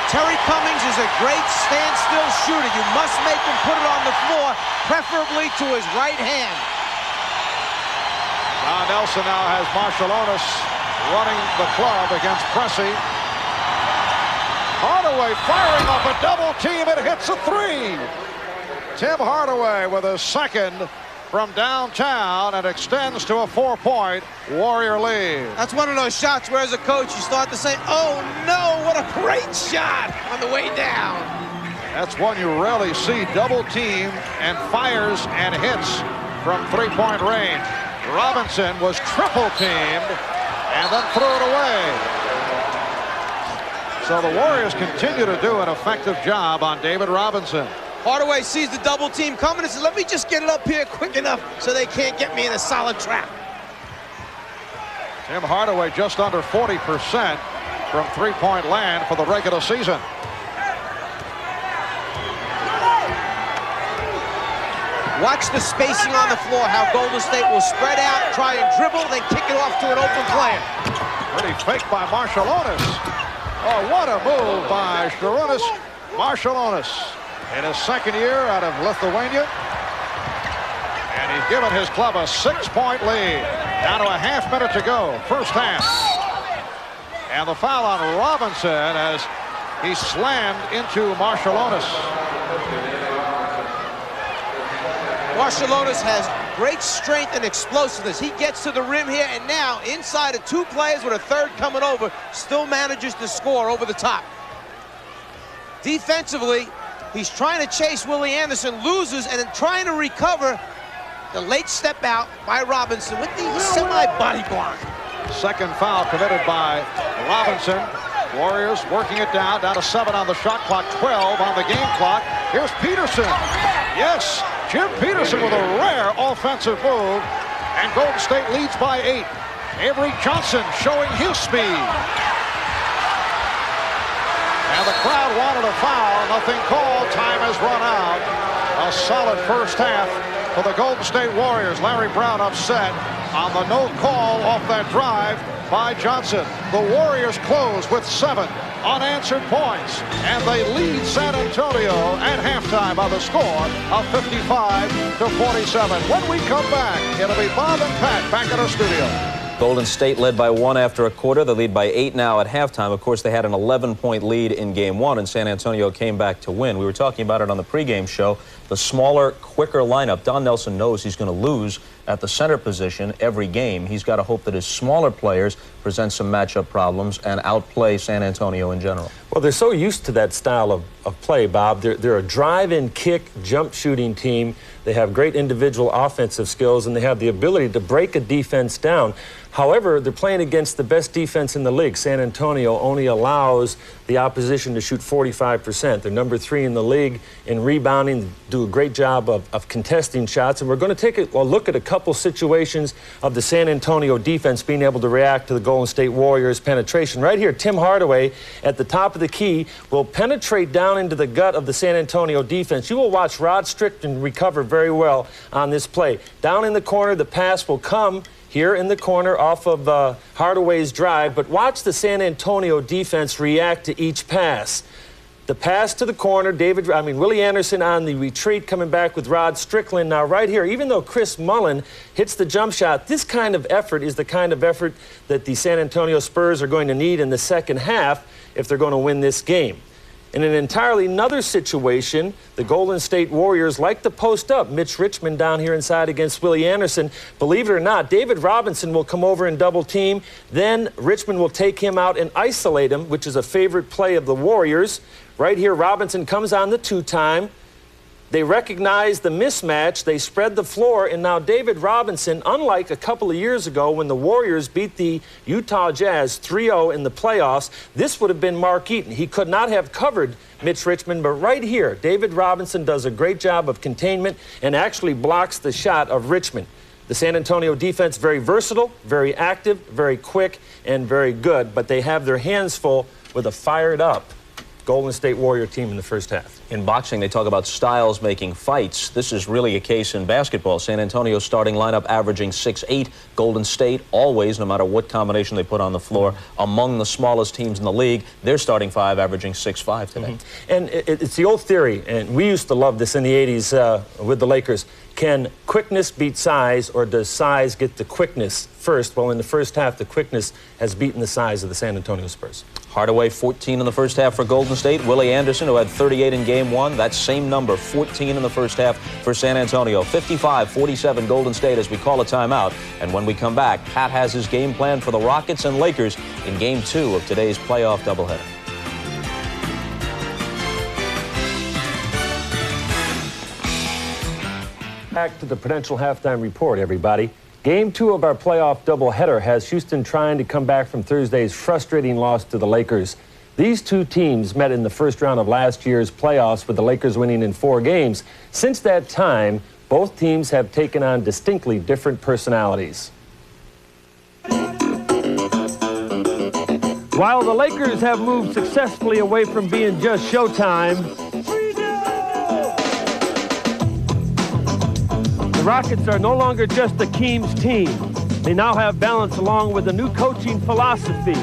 Terry Cummings is a great standstill shooter. You must make him put it on the floor, preferably to his right hand. John Nelson now has Marciulionis running the club against Pressey. Hardaway firing off a double team. It hits a 3. Tim Hardaway with a second from downtown and extends to a 4-point Warrior lead. That's one of those shots where as a coach you start to say, oh no, what a great shot on the way down. That's one you rarely see, double team and fires and hits from 3-point range. Robinson was triple teamed and then threw it away. So the Warriors continue to do an effective job on David Robinson. Hardaway sees the double team coming and says, let me just get it up here quick enough so they can't get me in a solid trap. Tim Hardaway just under 40% from 3-point land for the regular season. Watch the spacing on the floor, how Golden State will spread out, try and dribble, then kick it off to an open player. Pretty fake by Marciulionis. Oh, what a move by Šarūnas Marciulionis. In his second year out of Lithuania. And he's given his club a 6-point lead. Down to a half minute to go, first half. And the foul on Robinson as he slammed into Marciulionis. Marciulionis has great strength and explosiveness. He gets to the rim here, and now inside of 2 players with a third coming over, still manages to score over the top. Defensively, he's trying to chase Willie Anderson, loses, and then trying to recover the late step out by Robinson with the semi-body block. Second foul committed by Robinson. Warriors working it down to 7 on the shot clock, 12 on the game clock. Here's Peterson. Yes, Jim Peterson with a rare offensive move, and Golden State leads by 8. Avery Johnson showing his speed. And the crowd wanted a foul. Nothing called. Time has run out. A solid first half for the Golden State Warriors. Larry Brown upset. on the no call off that drive by Johnson. The Warriors close with 7 unanswered points, and they lead San Antonio at halftime by the score of 55-47. When we come back, it'll be Bob and Pat back in our studio. Golden State led by 1 after a quarter. They lead by 8 now at halftime. Of course, they had an 11-point lead in Game 1, and San Antonio came back to win. We were talking about it on the pregame show. The smaller, quicker lineup. Don Nelson knows he's going to lose at the center position every game. He's got to hope that his smaller players present some matchup problems and outplay San Antonio in general. Well, they're so used to that style of play, Bob. They're a drive-in, kick, jump shooting team. They have great individual offensive skills, and they have the ability to break a defense down. However, they're playing against the best defense in the league. San Antonio only allows the opposition to shoot 45%. They're number 3 in the league in rebounding, do a great job of contesting shots. And we're going to take a look at a couple situations of the San Antonio defense being able to react to the Golden State Warriors' penetration. Right here, Tim Hardaway at the top of the key will penetrate down into the gut of the San Antonio defense. You will watch Rod Strickland recover very well on this play. Down in the corner, the pass will come here in the corner off of Hardaway's drive, but watch the San Antonio defense react to each pass. The pass to the corner, Willie Anderson on the retreat coming back with Rod Strickland. Now right here, even though Chris Mullin hits the jump shot, this kind of effort is the kind of effort that the San Antonio Spurs are going to need in the second half if they're going to win this game. In an entirely another situation, the Golden State Warriors like to post up. Mitch Richmond down here inside against Willie Anderson. Believe it or not, David Robinson will come over and double team. Then Richmond will take him out and isolate him, which is a favorite play of the Warriors. Right here, Robinson comes on the 2-time. They recognize the mismatch. They spread the floor, and now David Robinson, unlike a couple of years ago when the Warriors beat the Utah Jazz 3-0 in the playoffs, this would have been Mark Eaton. He could not have covered Mitch Richmond, but right here, David Robinson does a great job of containment and actually blocks the shot of Richmond. The San Antonio defense, very versatile, very active, very quick, and very good, but they have their hands full with a fired-up Golden State Warrior team in the first half. In boxing, they talk about styles making fights. This is really a case in basketball. San Antonio's starting lineup averaging 6'8". Golden State, always, no matter what combination they put on the floor, among the smallest teams in the league. Their starting 5 averaging 6'5" today. And it's the old theory, and we used to love this in the 80s with the Lakers. Can quickness beat size, or does size get the quickness first? Well, in the first half, the quickness has beaten the size of the San Antonio Spurs. Hardaway, 14 in the first half for Golden State. Willie Anderson, who had 38 in Game 1, that same number, 14 in the first half for San Antonio. 55-47 Golden State as we call a timeout. And when we come back, Pat has his game plan for the Rockets and Lakers in Game 2 of today's playoff doubleheader. Back to the Prudential Halftime Report, everybody. Game 2 of our playoff doubleheader has Houston trying to come back from Thursday's frustrating loss to the Lakers. These two teams met in the first round of last year's playoffs, with the Lakers winning in 4 games. Since that time, both teams have taken on distinctly different personalities. While the Lakers have moved successfully away from being just Showtime, the Rockets are no longer just the Keem's team. They now have balance along with a new coaching philosophy.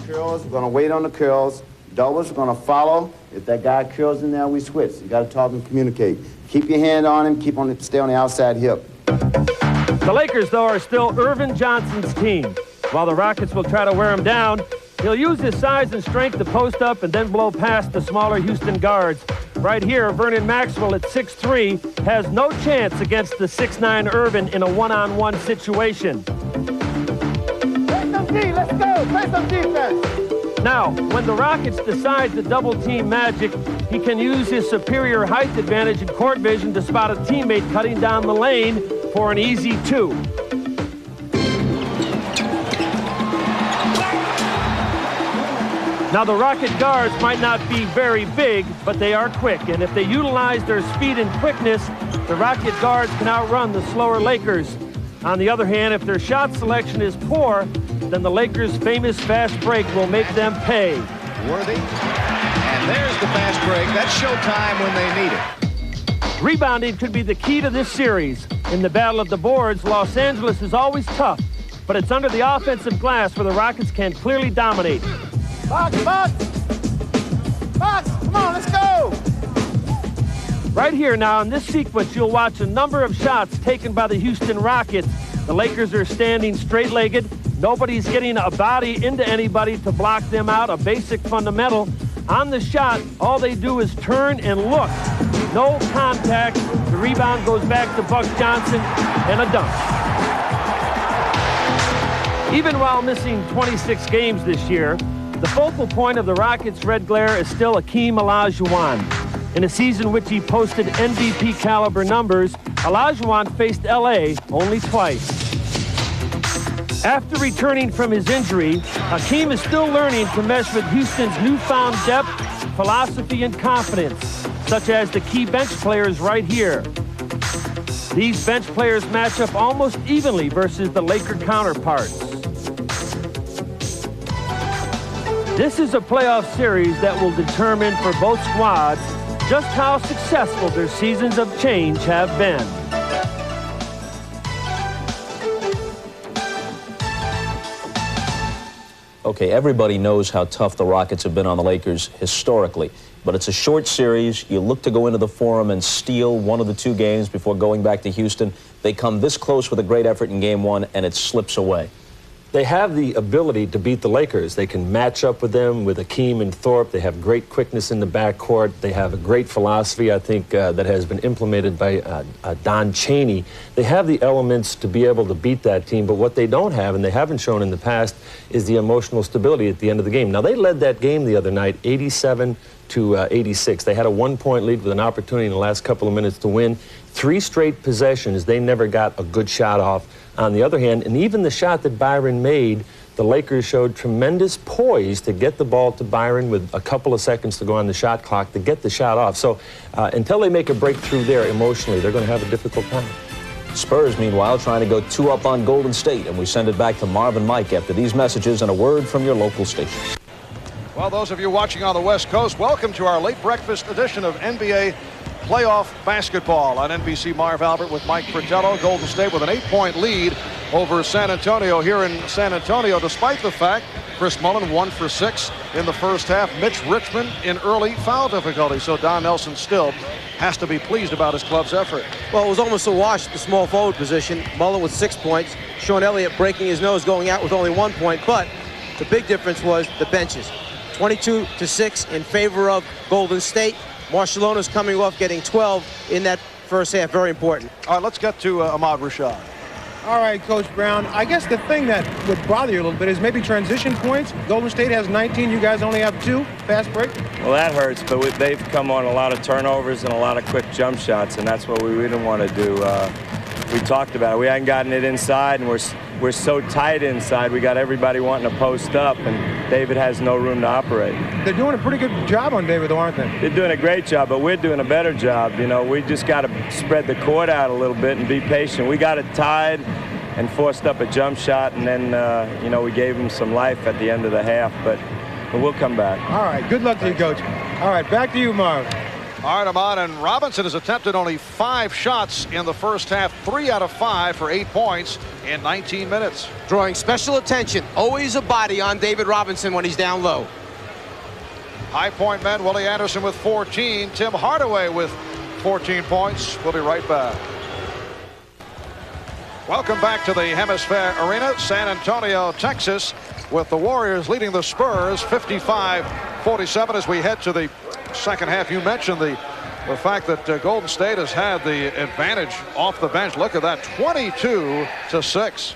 Curls, we're going to wait on the curls. Doubles, we're going to follow. If that guy curls in there, we switch. You got to talk and communicate. Keep your hand on him. Stay on the outside hip. The Lakers, though, are still Irvin Johnson's team. While the Rockets will try to wear him down, he'll use his size and strength to post up and then blow past the smaller Houston guards. Right here, Vernon Maxwell at 6'3" has no chance against the 6'9" Irvin in a one-on-one situation. Play some D, let's go. Play some defense. Now, when the Rockets decide to double-team Magic, he can use his superior height advantage and court vision to spot a teammate cutting down the lane for an easy 2. Now, the Rocket guards might not be very big, but they are quick. And if they utilize their speed and quickness, the Rocket guards can outrun the slower Lakers. On the other hand, if their shot selection is poor, then the Lakers' famous fast break will make them pay. Worthy. And there's the fast break. That's showtime when they need it. Rebounding could be the key to this series. In the battle of the boards, Los Angeles is always tough, but it's under the offensive glass where the Rockets can clearly dominate. Box, box! Box, come on, let's go! Right here now in this sequence, you'll watch a number of shots taken by the Houston Rockets. The Lakers are standing straight-legged. Nobody's getting a body into anybody to block them out, a basic fundamental. On the shot, all they do is turn and look. No contact. The rebound goes back to Buck Johnson and a dunk. Even while missing 26 games this year, the focal point of the Rockets' red glare is still Akeem Olajuwon. In a season which he posted MVP caliber numbers, Olajuwon faced LA only twice. After returning from his injury, Akeem is still learning to mesh with Houston's newfound depth, philosophy, and confidence, such as the key bench players right here. These bench players match up almost evenly versus the Laker counterparts. This is a playoff series that will determine for both squads just how successful their seasons of change have been. Okay, everybody knows how tough the Rockets have been on the Lakers historically, but it's a short series. You look to go into the Forum and steal one of the two games before going back to Houston. They come this close with a great effort in Game 1, and it slips away. They have the ability to beat the Lakers. They can match up with them with Akeem and Thorpe. They have great quickness in the backcourt. They have a great philosophy, I think, that has been implemented by Don Chaney. They have the elements to be able to beat that team, but what they don't have, and they haven't shown in the past, is the emotional stability at the end of the game. Now, they led that game the other night, 87-86. They had a one-point lead with an opportunity in the last couple of minutes to win. 3 straight possessions, they never got a good shot off. On the other hand, and even the shot that Byron made, the Lakers showed tremendous poise to get the ball to Byron with a couple of seconds to go on the shot clock to get the shot off. So until they make a breakthrough there emotionally, they're going to have a difficult time. Spurs, meanwhile, trying to go 2 up on Golden State, and we send it back to Marv and Mike after these messages and a word from your local stations. Well, those of you watching on the West Coast, welcome to our late breakfast edition of NBA playoff basketball on NBC. Marv Albert with Mike Fratello. Golden State with an 8-point lead over San Antonio here in San Antonio, despite the fact Chris Mullin 1 for 6 in the first half. Mitch Richmond in early foul difficulty, so Don Nelson still has to be pleased about his club's effort. Well, it was almost a wash at the small forward position. Mullin with 6 points. Sean Elliott breaking his nose, going out with only 1 point. But the big difference was the benches. 22-6 in favor of Golden State. Marcialonis coming off getting 12 in that first half. Very important. All right, let's get to Ahmad Rashad. All right, Coach Brown. I guess the thing that would bother you a little bit is maybe transition points. Golden State has 19. You guys only have 2. Fast break. Well, that hurts, but they've come on a lot of turnovers and a lot of quick jump shots, and that's what we didn't want to do. We talked about it. We hadn't gotten it inside, and we're so tight inside. We got everybody wanting to post up, and David has no room to operate. They're doing a pretty good job on David, though, aren't they? They're doing a great job, but we're doing a better job. You know, we just got to spread the court out a little bit and be patient. We got it tied and forced up a jump shot, and then, you know, we gave them some life at the end of the half, but we'll come back. All right, good luck to you, Coach. All right, back to you, Marv. All right, Ahmad, and Robinson has attempted only 5 shots in the first half, 3 out of 5 for 8 points in 19 minutes. Drawing special attention. Always a body on David Robinson when he's down low. High point men, Willie Anderson with 14. Tim Hardaway with 14 points. We'll be right back. Welcome back to the Hemisphere Arena, San Antonio, Texas, with the Warriors leading the Spurs 55-47 as we head to the second half. You mentioned the fact that Golden State has had the advantage off the bench. Look at that, 22-6.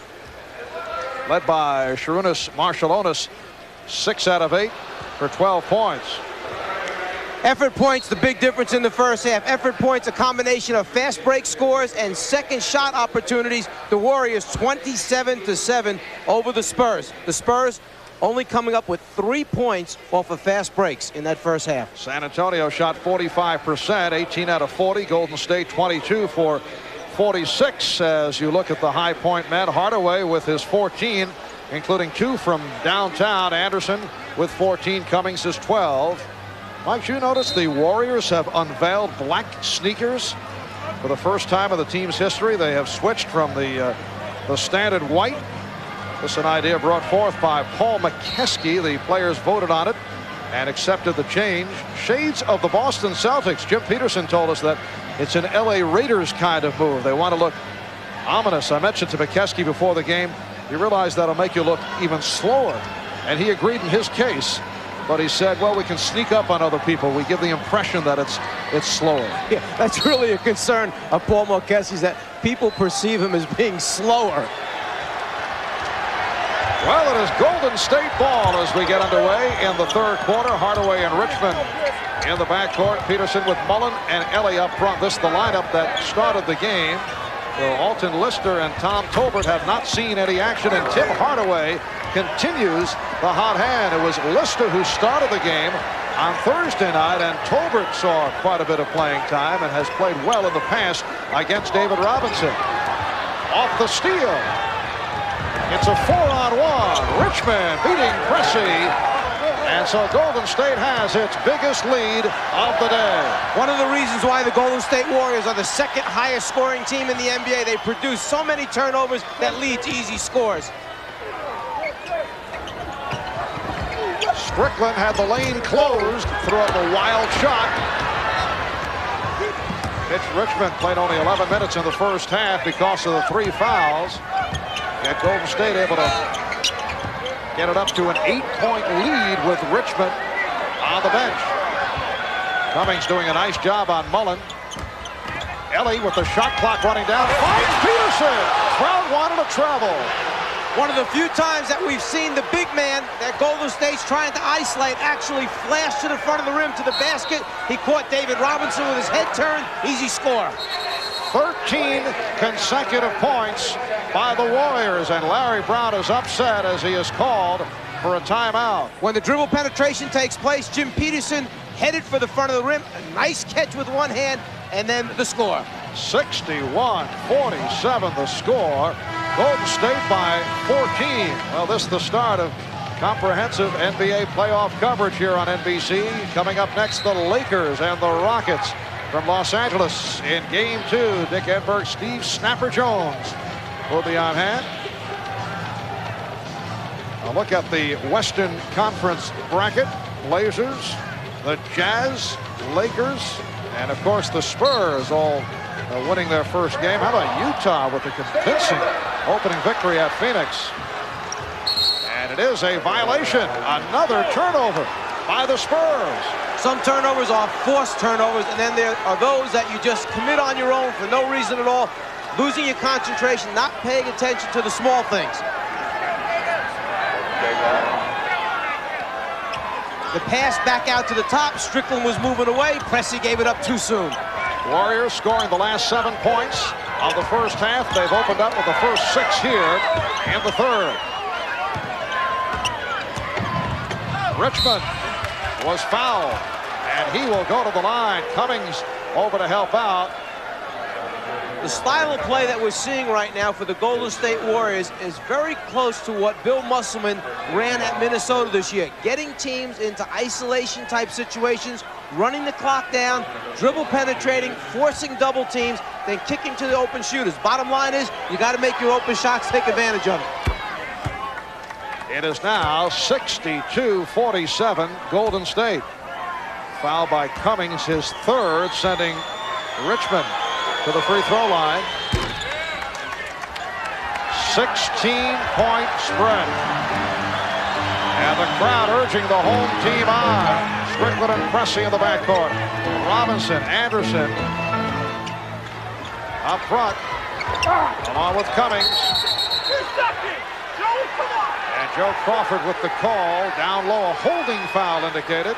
Led by Sarunas Marcialonis, 6 out of 8 for 12 points. Effort points, the big difference in the first half. Effort points, a combination of fast break scores and second shot opportunities. The Warriors 27-7 over the Spurs. The Spurs only coming up with 3 points off of fast breaks in that first half. San Antonio shot 45%, 18 out of 40. Golden State 22 for 46. As you look at the high point men, Hardaway with his 14, including 2 from downtown. Anderson with 14, Cummings is 12. Mike, you notice the Warriors have unveiled black sneakers For the first time in the team's history, they have switched from the standard white. This is an idea brought forth by Paul McKeskey. The players voted on it and accepted the change. Shades of the Boston Celtics. Jim Peterson told us that it's an LA Raiders kind of move. They want to look ominous. I mentioned to McKeskey before the game, you realize that'll make you look even slower. And he agreed in his case. But he said, well, we can sneak up on other people. We give the impression that it's slower. Yeah, that's really a concern of Paul McKeskey's, that people perceive him as being slower. Well, it is Golden State ball as we get underway in the third quarter. Hardaway and Richmond in the backcourt. Peterson with Mullen and Ellie up front. This is the lineup that started the game. So Alton Lister and Tom Tolbert have not seen any action, and Tim Hardaway continues the hot hand. It was Lister who started the game on Thursday night, and Tolbert saw quite a bit of playing time and has played well in the past against David Robinson. Off the steal. It's a 4-on-1. Richmond beating Pressey. And so Golden State has its biggest lead of the day. One of the reasons why the Golden State Warriors are the second highest scoring team in the NBA. They produce so many turnovers that lead to easy scores. Strickland had the lane closed, threw up a wild shot. Mitch Richmond played only 11 minutes in the first half because of the 3 fouls. Yet Golden State able to get it up to an 8-point lead with Richmond on the bench. Cummings doing a nice job on Mullen. Ellie with the shot clock running down. Finds Peterson. Crowd wanted to travel. One of the few times that we've seen the big man that Golden State's trying to isolate actually flash to the front of the rim to the basket. He caught David Robinson with his head turned. Easy score. 13 consecutive points by the Warriors, and Larry Brown is upset as he is called for a timeout. When the dribble penetration takes place, Jim Peterson headed for the front of the rim. A nice catch with one hand, and then the score. 61-47 the score. Golden State by 14. Well, this is the start of comprehensive NBA playoff coverage here on NBC. Coming up next, the Lakers and the Rockets from Los Angeles in Game 2. Dick Enberg, Steve Snapper Jones will be on hand. A look at the Western Conference bracket. Blazers, the Jazz, Lakers, and of course the Spurs all winning their first game. How about Utah with a convincing opening victory at Phoenix? And it is a violation. Another turnover by the Spurs. Some turnovers are forced turnovers, and then there are those that you just commit on your own for no reason at all. Losing your concentration, not paying attention to the small things. The pass back out to the top. Strickland was moving away. Pressey gave it up too soon. Warriors scoring the last 7 points of the first half. They've opened up with the first 6 here in the third. Richmond was fouled, and he will go to the line. Cummings over to help out. The style of play that we're seeing right now for the Golden State Warriors is very close to what Bill Musselman ran at Minnesota this year. Getting teams into isolation type situations, running the clock down, dribble penetrating, forcing double teams, then kicking to the open shooters. Bottom line is, you got to make your open shots, take advantage of it. It is now 62-47 Golden State. Foul by Cummings, his third, sending Richmond to the free throw line. 16-point spread. And the crowd urging the home team on. Strickland and Pressey in the backcourt. Robinson, Anderson up front, along with Cummings. And Joe Crawford with the call. Down low, a holding foul indicated.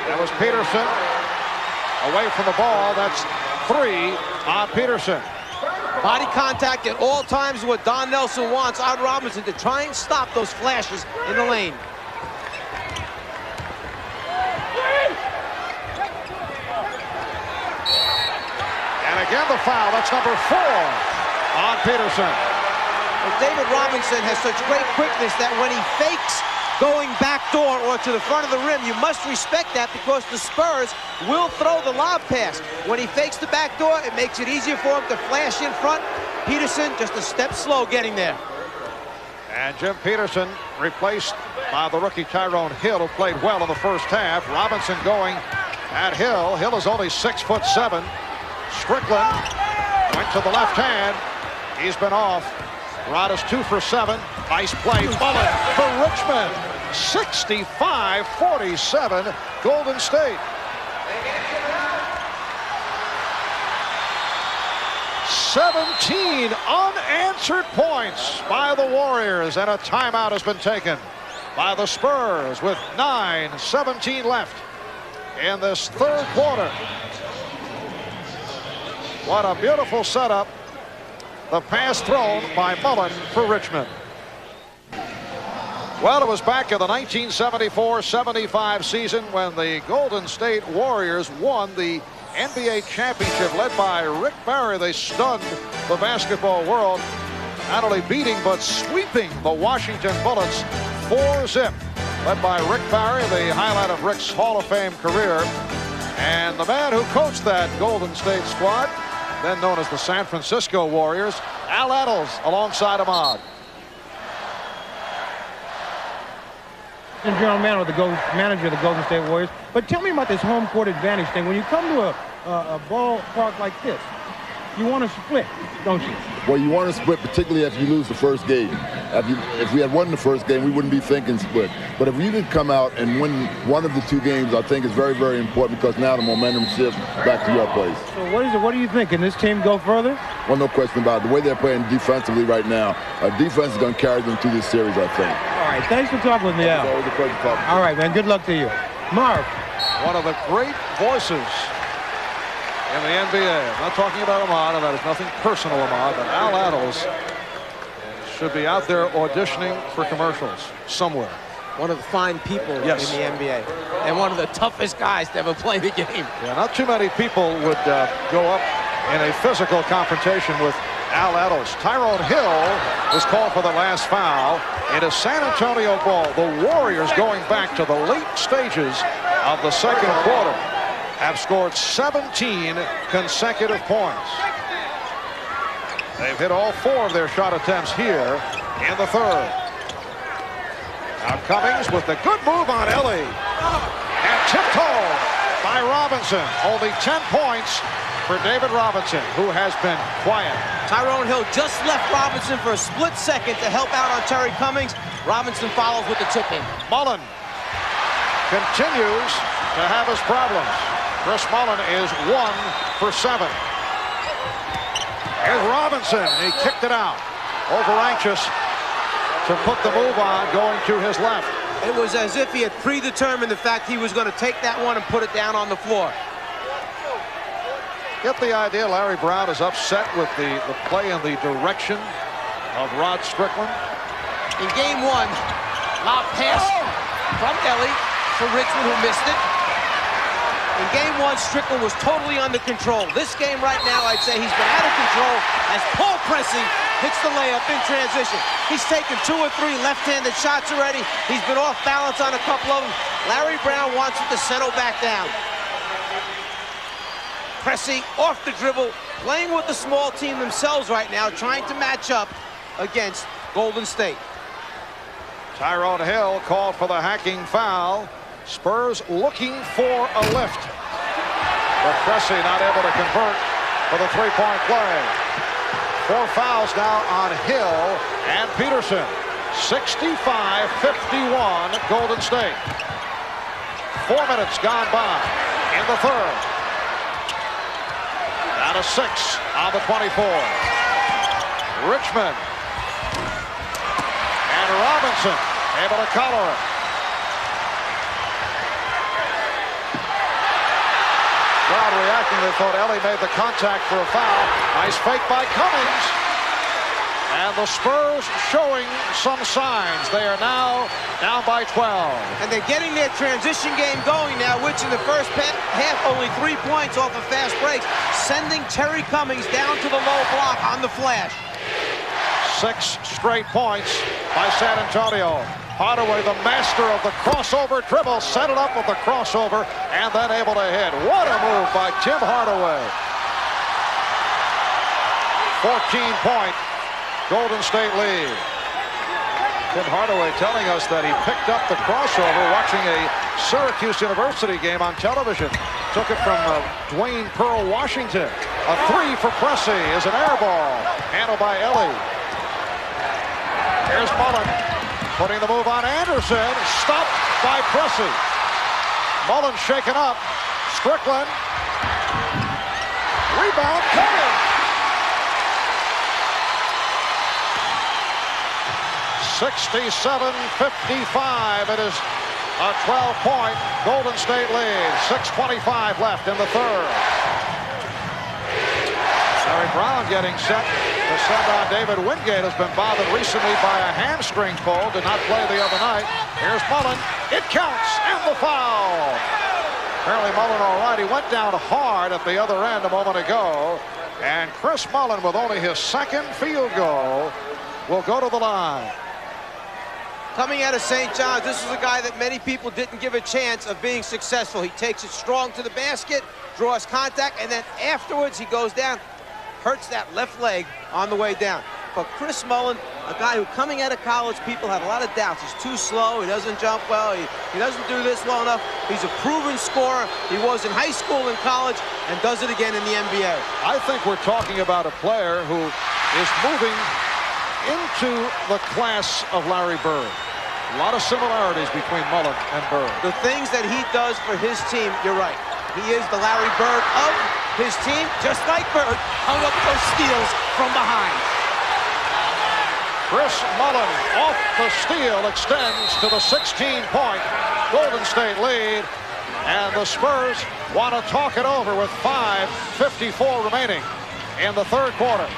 That was Peterson. Away from the ball. That's 3 on Peterson. Body contact at all times is what Don Nelson wants on Robinson, to try and stop those flashes in the lane. And again the foul. That's number 4 on Peterson. Well, David Robinson has such great quickness that when he fakes going backdoor or to the front of the rim. You must respect that because the Spurs will throw the lob pass. When he fakes the backdoor, it makes it easier for him to flash in front. Peterson just a step slow getting there. And Jim Peterson replaced by the rookie Tyrone Hill, who played well in the first half. Robinson going at Hill. Hill is only 6'7". Strickland went to the left hand. He's been off. Rod is 2 for 7. Nice play. Mullen for Richmond. 65-47 Golden State. 17 unanswered points by the Warriors, and a timeout has been taken by the Spurs with 9:17 left in this third quarter. What a beautiful setup. The pass thrown by Mullen for Richmond. Well, it was back in the 1974-75 season when the Golden State Warriors won the NBA championship led by Rick Barry. They stunned the basketball world, not only beating but sweeping the Washington Bullets 4-0. Led by Rick Barry, the highlight of Rick's Hall of Fame career. And the man who coached that Golden State squad, then known as the San Francisco Warriors, Al Attles alongside Ahmad. And general manager of the Golden State Warriors. But tell me about this home court advantage thing. When you come to a ballpark like this, you want to split, don't you? Well, you want to split, particularly if you lose the first game. If we had won the first game, we wouldn't be thinking split. But if you could come out and win one of the two games, I think is very, very important because now the momentum shifts back to your place. So what do you think? Can this team go further? Well, no question about it. The way they're playing defensively right now, defense is going to carry them through this series, I think. All right, thanks for talking with me, Al. It's always a pleasure talking. All right, man, good luck to you. Marv. One of the great voices in the NBA. I'm not talking about Ahmad, and that is nothing personal, Ahmad, but Al Attles should be out there auditioning for commercials somewhere. One of the fine people Yes. in the NBA, and one of the toughest guys to ever play the game. Yeah, not too many people would go up in a physical confrontation with Al Attles. Tyrone Hill was called for the last foul. It is San Antonio ball. The Warriors, going back to the late stages of the second quarter, have scored 17 consecutive points. They've hit all 4 of their shot attempts here in the third. Now Cummings with the good move on Ellie. And tiptoe by Robinson. Only 10 points for David Robinson, who has been quiet. Tyrone Hill just left Robinson for a split second to help out on Terry Cummings. Robinson follows with the tip-in. Mullen continues to have his problems. Chris Mullen is 1 for 7. Here's Robinson. He kicked it out. Over anxious to put the move on, going to his left. It was as if he had predetermined the fact he was going to take that one and put it down on the floor. Get the idea Larry Brown is upset with the play and the direction of Rod Strickland. In game 1, lob pass from Ellie for Richmond, who missed it. In game 1, Strickland was totally under control. This game right now, I'd say he's been out of control as Paul Pressey hits the layup in transition. He's taken 2 or 3 left-handed shots already. He's been off balance on a couple of them. Larry Brown wants it to settle back down. Pressey off the dribble, playing with the small team themselves right now, trying to match up against Golden State. Tyrone Hill called for the hacking foul. Spurs looking for a lift. But Pressey not able to convert for the three-point play. 4 fouls now on Hill and Peterson. 65-51 Golden State. 4 minutes gone by in the third. Down to 6 on the 24. Richmond. And Robinson able to collar it. Crowd reacting. They thought Ellie made the contact for a foul. Nice fake by Cummings. And the Spurs showing some signs. They are now down by 12. And they're getting their transition game going now, which in the first half only 3 points off of fast breaks, sending Terry Cummings down to the low block on the flash. 6 straight points by San Antonio. Hardaway, the master of the crossover dribble, set it up with the crossover and then able to hit. What a move by Tim Hardaway. 14-point Golden State lead. Tim Hardaway telling us that he picked up the crossover watching a Syracuse University game on television. Took it from Dwayne Pearl Washington. A three for Pressey is an air ball. Handled by Ellie. Here's Mullen. Putting the move on Anderson. Stopped by Pressey. Mullen shaken up. Strickland. Rebound coming. 67-55. It is a 12-point Golden State lead. 6:25 left in the third. Larry Brown getting set to send on David Wingate, has been bothered recently by a hamstring pull. Did not play the other night. Here's Mullen. It counts, and the foul. Apparently Mullen all right. He went down hard at the other end a moment ago. And Chris Mullen, with only his second field goal, will go to the line. Coming out of St. John's, this is a guy that many people didn't give a chance of being successful. He takes it strong to the basket, draws contact, and then afterwards he goes down, hurts that left leg on the way down. But Chris Mullen, a guy who coming out of college, people had a lot of doubts. He's too slow, he doesn't jump well, he doesn't do this well enough. He's a proven scorer. He was in high school and college and does it again in the NBA. I think we're talking about a player who is moving into the class of Larry Bird. A lot of similarities between Mullen and Bird. The things that he does for his team, you're right. He is the Larry Bird of his team, just like Bird, hung up those steals from behind. Chris Mullen off the steal extends to the 16-point Golden State lead. And the Spurs want to talk it over with 5:54 remaining in the third quarter.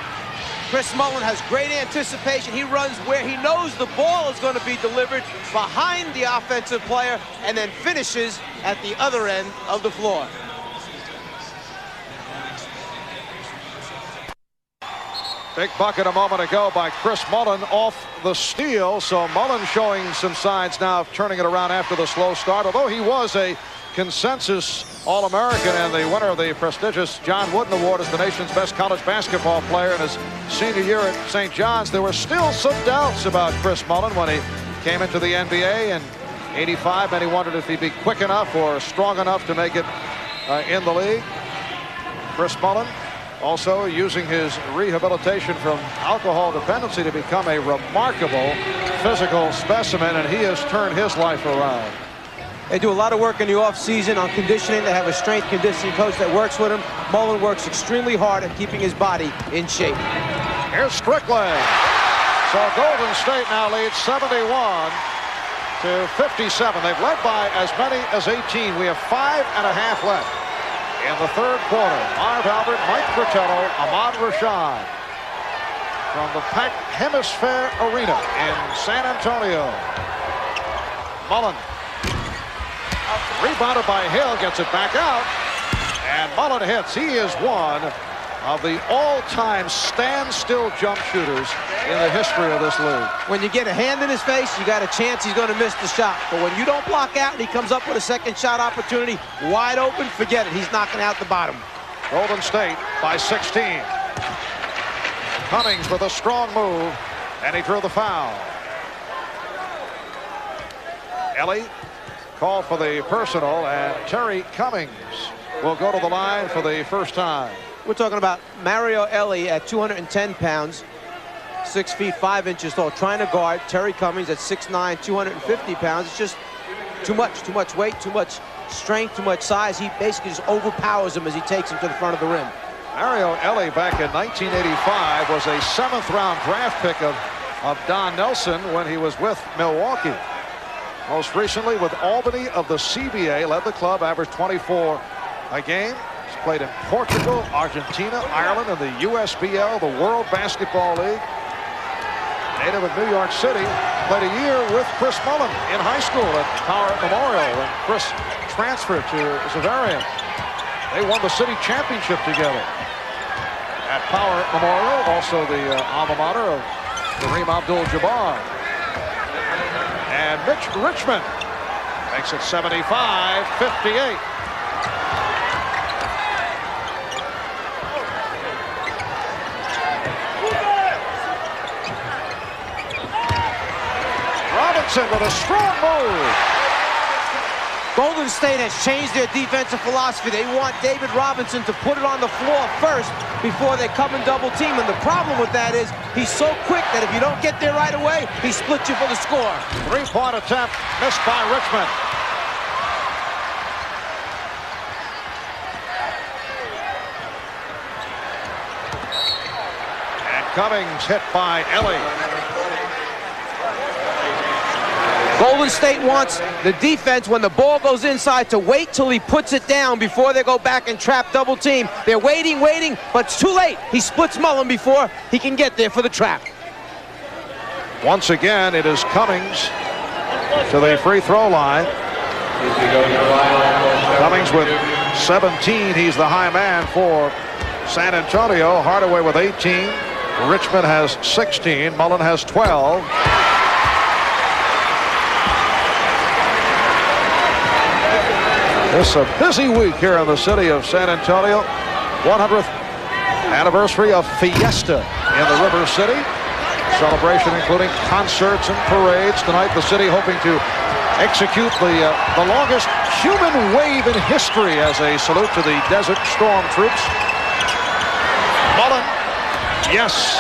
Chris Mullen has great anticipation. He runs where he knows the ball is going to be delivered behind the offensive player and then finishes at the other end of the floor. Big bucket a moment ago by Chris Mullen off the steal. So Mullen showing some signs now of turning it around after the slow start. Although he was a consensus All-American and the winner of the prestigious John Wooden Award as the nation's best college basketball player in his senior year at St. John's, there were still some doubts about Chris Mullen when he came into the NBA in '85. Many wondered if he'd be quick enough or strong enough to make it in the league. Chris Mullen also using his rehabilitation from alcohol dependency to become a remarkable physical specimen, and he has turned his life around. They do a lot of work in the offseason on conditioning. They have a strength conditioning coach that works with him. Mullen works extremely hard at keeping his body in shape. Here's Strickland. So Golden State now leads 71-57. They've led by as many as 18. We have 5.5 left in the third quarter. Marv Albert, Mike Fratello, Ahmad Rashad from the Pac Hemisphere Arena in San Antonio. Mullen. Rebounded by Hill, gets it back out, and Mullen hits. He is one of the all-time standstill jump shooters in the history of this league. When you get a hand in his face, you got a chance he's going to miss the shot. But when you don't block out and he comes up with a second shot opportunity, wide open, forget it. He's knocking out the bottom. Golden State by 16. Cummings with a strong move, and he drew the foul. Ellie called for the personal, and Terry Cummings will go to the line for the first time. We're talking about Mario Ellie at 210 pounds, 6 feet 5 inches tall, trying to guard Terry Cummings at 6'9", 250 pounds. It's just too much weight, too much strength, too much size. He basically just overpowers him as he takes him to the front of the rim. Mario Ellie back in 1985 was a 7th-round draft pick of Don Nelson when he was with Milwaukee. Most recently with Albany of the CBA, led the club, averaged 24 a game. He's played in Portugal, Argentina, Ireland, and the USBL, the World Basketball League. Native of New York City, played a year with Chris Mullen in high school at Power Memorial when Chris transferred to Xaverian. They won the city championship together at Power Memorial, also the alma mater of Kareem Abdul-Jabbar. And Mitch Richmond makes it 75-58. Robinson with a strong move. Golden State has changed their defensive philosophy. They want David Robinson to put it on the floor first before they come and double team. And the problem with that is he's so quick that if you don't get there right away, he splits you for the score. Three-point attempt missed by Richmond. And Cummings hit by Ellie. Golden State wants the defense, when the ball goes inside, to wait till he puts it down before they go back and trap double team. They're waiting, but it's too late. He splits Mullen before he can get there for the trap. Once again, it is Cummings to the free throw line. Cummings with 17. He's the high man for San Antonio. Hardaway with 18. Richmond has 16. Mullen has 12. It's a busy week here in the city of San Antonio. 100th anniversary of Fiesta in the River City. Celebration including concerts and parades. Tonight the city hoping to execute the longest human wave in history as a salute to the Desert Storm troops. Mullen, yes.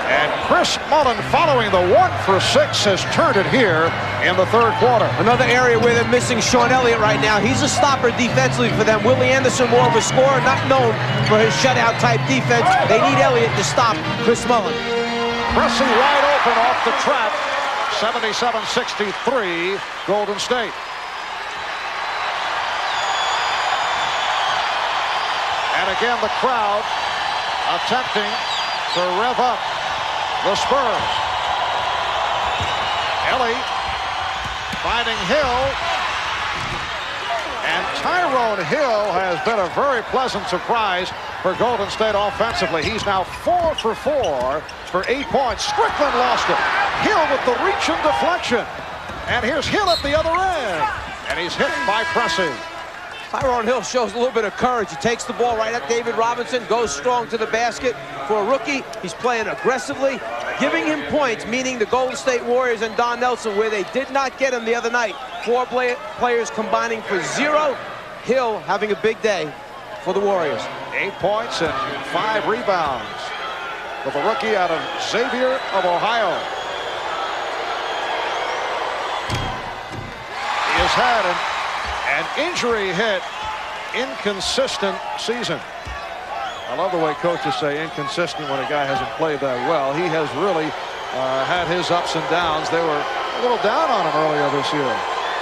And Chris Mullen, following the 1-for-6, has turned it here in the third quarter. Another area where they're missing Sean Elliott right now. He's a stopper defensively for them. Willie Anderson, more of a scorer, not known for his shutout-type defense. They need Elliott to stop Chris Mullen. Pressing wide open off the trap. 77-63, Golden State. And again, the crowd attempting to rev up the Spurs. Ellie finding Hill. And Tyrone Hill has been a very pleasant surprise for Golden State offensively. He's now 4 for 4 for 8 points. Strickland lost it. Hill with the reach and deflection. And here's Hill at the other end. And he's hit by pressing. Tyrone Hill shows a little bit of courage. He takes the ball right at David Robinson, goes strong to the basket. For a rookie, he's playing aggressively, giving him points, meaning the Golden State Warriors and Don Nelson, where they did not get him the other night. 4 players combining for 0. Hill having a big day for the Warriors. 8 points and 5 rebounds for the rookie out of Xavier of Ohio. He has had an injury hit, inconsistent season. I love the way coaches say inconsistent when a guy hasn't played that well. He has really had his ups and downs. They were a little down on him earlier this year.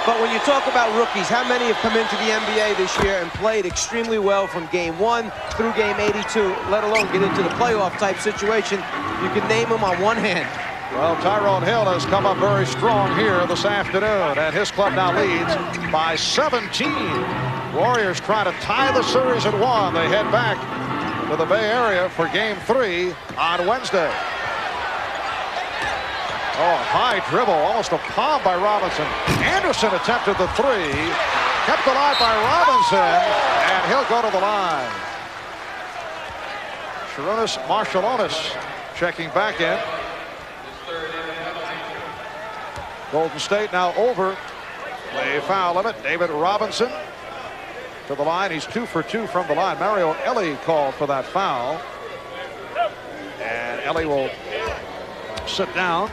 But when you talk about rookies, how many have come into the NBA this year and played extremely well from game 1 through game 82, let alone get into the playoff type situation? You can name them on one hand. Well, Tyrone Hill has come up very strong here this afternoon, and his club now leads by 17. Warriors try to tie the series at 1. They head back to the Bay Area for game 3 on Wednesday. Oh, high dribble, almost a palm by Robinson. Anderson attempted the 3, kept alive by Robinson, and he'll go to the line. Sharunas Marshalonis checking back in. Golden State now over the foul limit. David Robinson to the line. He's 2 for 2 from the line. Mario Ellie called for that foul. And Ellie will sit down.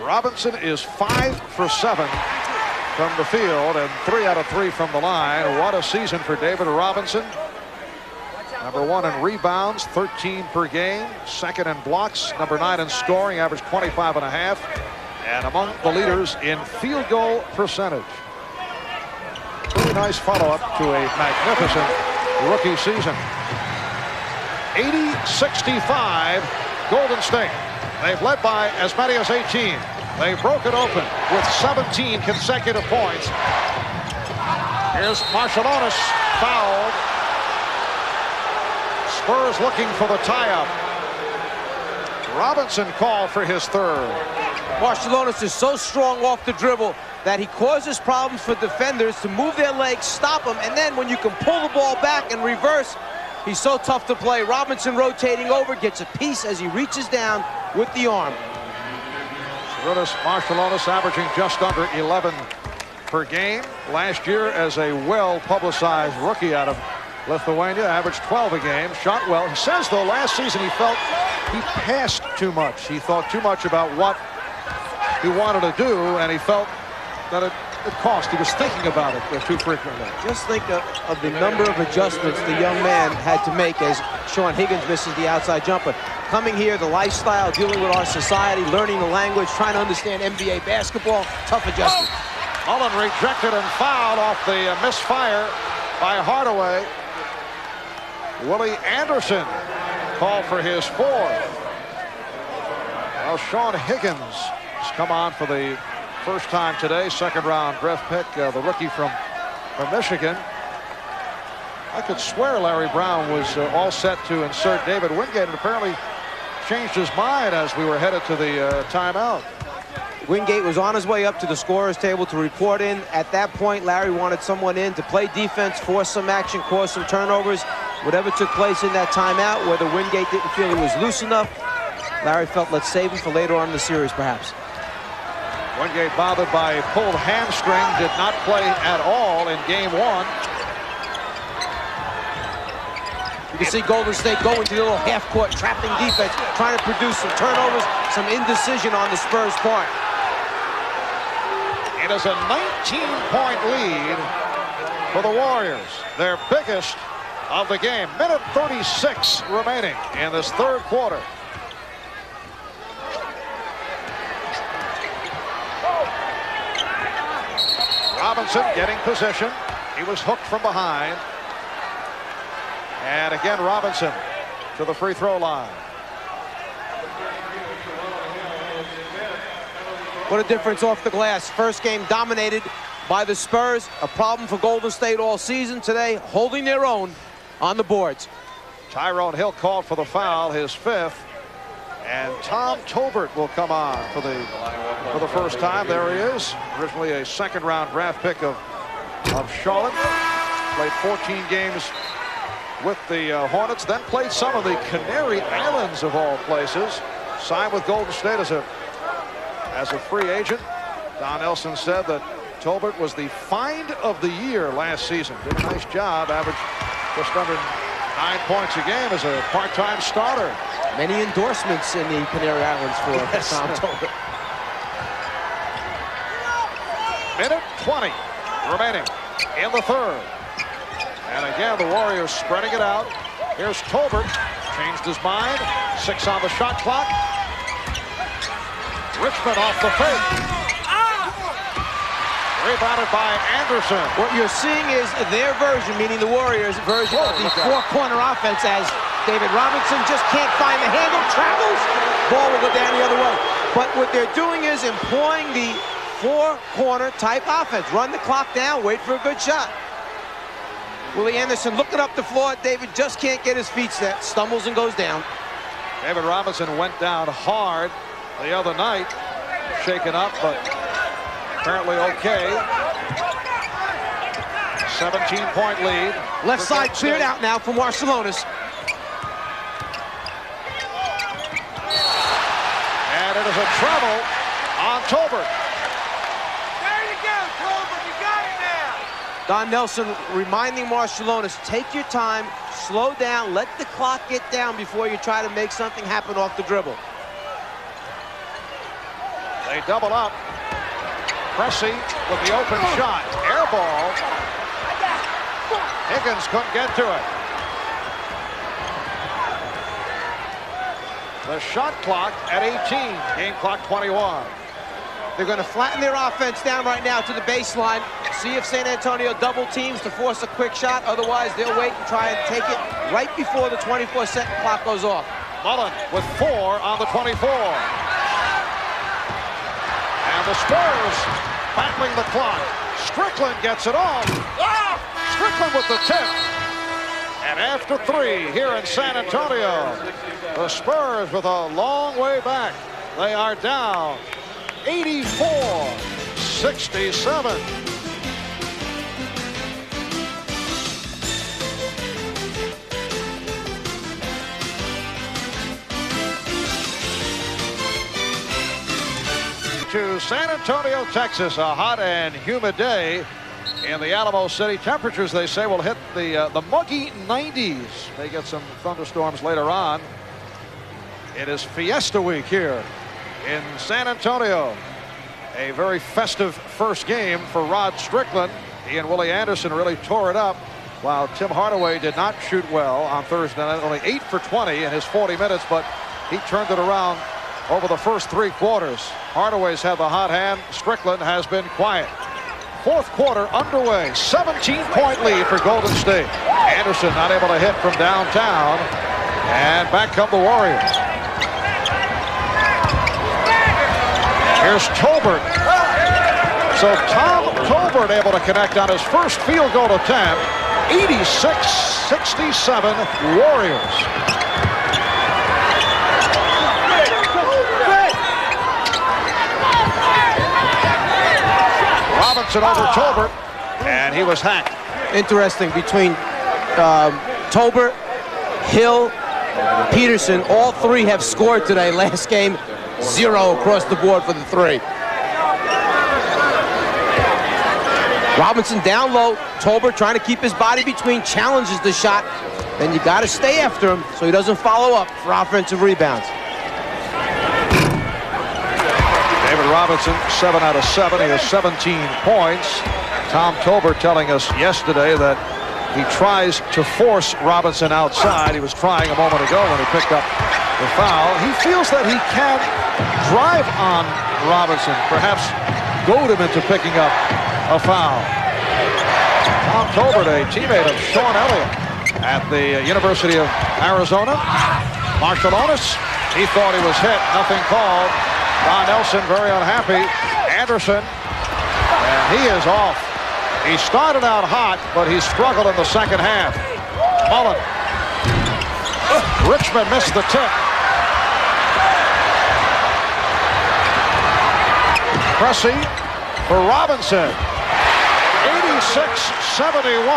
Robinson is 5 for 7 from the field and 3 out of 3 from the line. What a season for David Robinson. Number 1 in rebounds, 13 per game. 2nd in blocks, number 9 in scoring, averaged 25.5. And among the leaders in field goal percentage. Really nice follow-up to a magnificent rookie season. 80-65, Golden State. They've led by as many as 18. They broke it open with 17 consecutive points. Here's Marshalonis fouled. Spurs looking for the tie-up. Robinson called for his 3rd. Marciulionis is so strong off the dribble that he causes problems for defenders to move their legs, stop him, and then when you can pull the ball back and reverse, he's so tough to play. Robinson rotating over, gets a piece as he reaches down with the arm. Marciulionis averaging just under 11 per game. Last year, as a well-publicized rookie out of Lithuania, averaged 12 a game, shot well. He says, though, last season he felt he passed too much. He thought too much about what he wanted to do, and he felt that it cost. He was thinking about it too frequently. Just think of the number of adjustments the young man had to make as Sean Higgins misses the outside jumper. Coming here, the lifestyle, dealing with our society, learning the language, trying to understand NBA basketball, tough adjustment. Mullen rejected and fouled off the misfire by Hardaway. Willie Anderson called for his fourth. Well, Sean Higgins has come on for the first time today, second-round draft pick, the rookie from Michigan. I could swear Larry Brown was all set to insert David Wingate, and apparently changed his mind as we were headed to the timeout. Wingate was on his way up to the scorer's table to report in. At that point, Larry wanted someone in to play defense, force some action, cause some turnovers. Whatever took place in that timeout, whether Wingate didn't feel he was loose enough, Larry felt, let's save him for later on in the series, perhaps. Wingate bothered by a pulled hamstring, did not play at all in game one. You can see Golden State going to the little half-court trapping defense, trying to produce some turnovers, some indecision on the Spurs' part. It is a 19-point lead for the Warriors, their biggest of the game. Minute 36 remaining in this third quarter. Robinson getting position. He was hooked from behind. And again, Robinson to the free throw line. What a difference off the glass. First game dominated by the Spurs. A problem for Golden State all season. Today, holding their own on the boards. Tyrone Hill called for the foul, his fifth. And Tom Tolbert will come on for the first time. There he is. Originally a second-round draft pick of Charlotte. Played 14 games with the Hornets, then played some of the Canary Islands of all places. Signed with Golden State as a free agent. Don Nelson said that Tolbert was the find of the year last season. Did a nice job, averaged just under 9 points a game as a part-time starter. Many endorsements in the Canary Islands for Tom Tolbert. Minute 20 remaining in the third. And again, the Warriors spreading it out. Here's Tolbert. Changed his mind. 6 on the shot clock. Richmond off the fake. Rebounded by Anderson. What you're seeing is their version, meaning the Warriors' version of the four-corner offense, as David Robinson just can't find the handle, travels, ball will go down the other way. But what they're doing is employing the four-corner type offense. Run the clock down, wait for a good shot. Willie Anderson looking up the floor. David just can't get his feet set, stumbles and goes down. David Robinson went down hard the other night, shaken up, but apparently okay. 17-point lead. Left side cleared out now for Marciulionis. And it is a travel on Tolbert. There you go, Tolbert, you got it now. Don Nelson reminding Marciulionis, take your time, slow down, let the clock get down before you try to make something happen off the dribble. They double up. Pressey with the open shot. Air ball. Higgins couldn't get to it. The shot clock at 18. Game clock 21. They're going to flatten their offense down right now to the baseline. See if San Antonio double teams to force a quick shot. Otherwise, they'll wait and try and take it right before the 24-second clock goes off. Mullen with 4 on the 24. And the Spurs battling the clock. Strickland gets it on. Strickland with the tip. And after 3 here in San Antonio, the Spurs with a long way back. They are down 84-67. To San Antonio, Texas, a hot and humid day in the Alamo City. Temperatures, they say, will hit the muggy 90s. May get some thunderstorms later on. It is Fiesta Week here in San Antonio. A very festive first game for Rod Strickland. He and Willie Anderson really tore it up, while Tim Hardaway did not shoot well on Thursday night. Only 8 for 20 in his 40 minutes, but he turned it around over the first 3 quarters. Hardaway's had the hot hand. Strickland has been quiet. Fourth quarter underway. 17-point lead for Golden State. Anderson not able to hit from downtown. And back come the Warriors. Here's Tolbert. So Tom Tolbert able to connect on his first field goal attempt. 86-67 Warriors. Robinson over Tolbert, and he was hacked. Interesting, between Tolbert, Hill, Peterson, all 3 have scored today. Last game, 0 across the board for the 3. Robinson down low. Tolbert trying to keep his body between, challenges the shot. Then you got to stay after him so he doesn't follow up for offensive rebounds. David Robinson, 7 out of 7. He has 17 points. Tom Tolbert telling us yesterday that he tries to force Robinson outside. He was trying a moment ago when he picked up the foul. He feels that he can drive on Robinson, perhaps goad him into picking up a foul. Tom Tolbert, a teammate of Sean Elliott at the University of Arizona. Marciulionis, he thought he was hit. Nothing called. Don Nelson very unhappy. Anderson, and he is off. He started out hot, but he struggled in the second half. Mullen. Richmond missed the tip. Pressey for Robinson. 86-71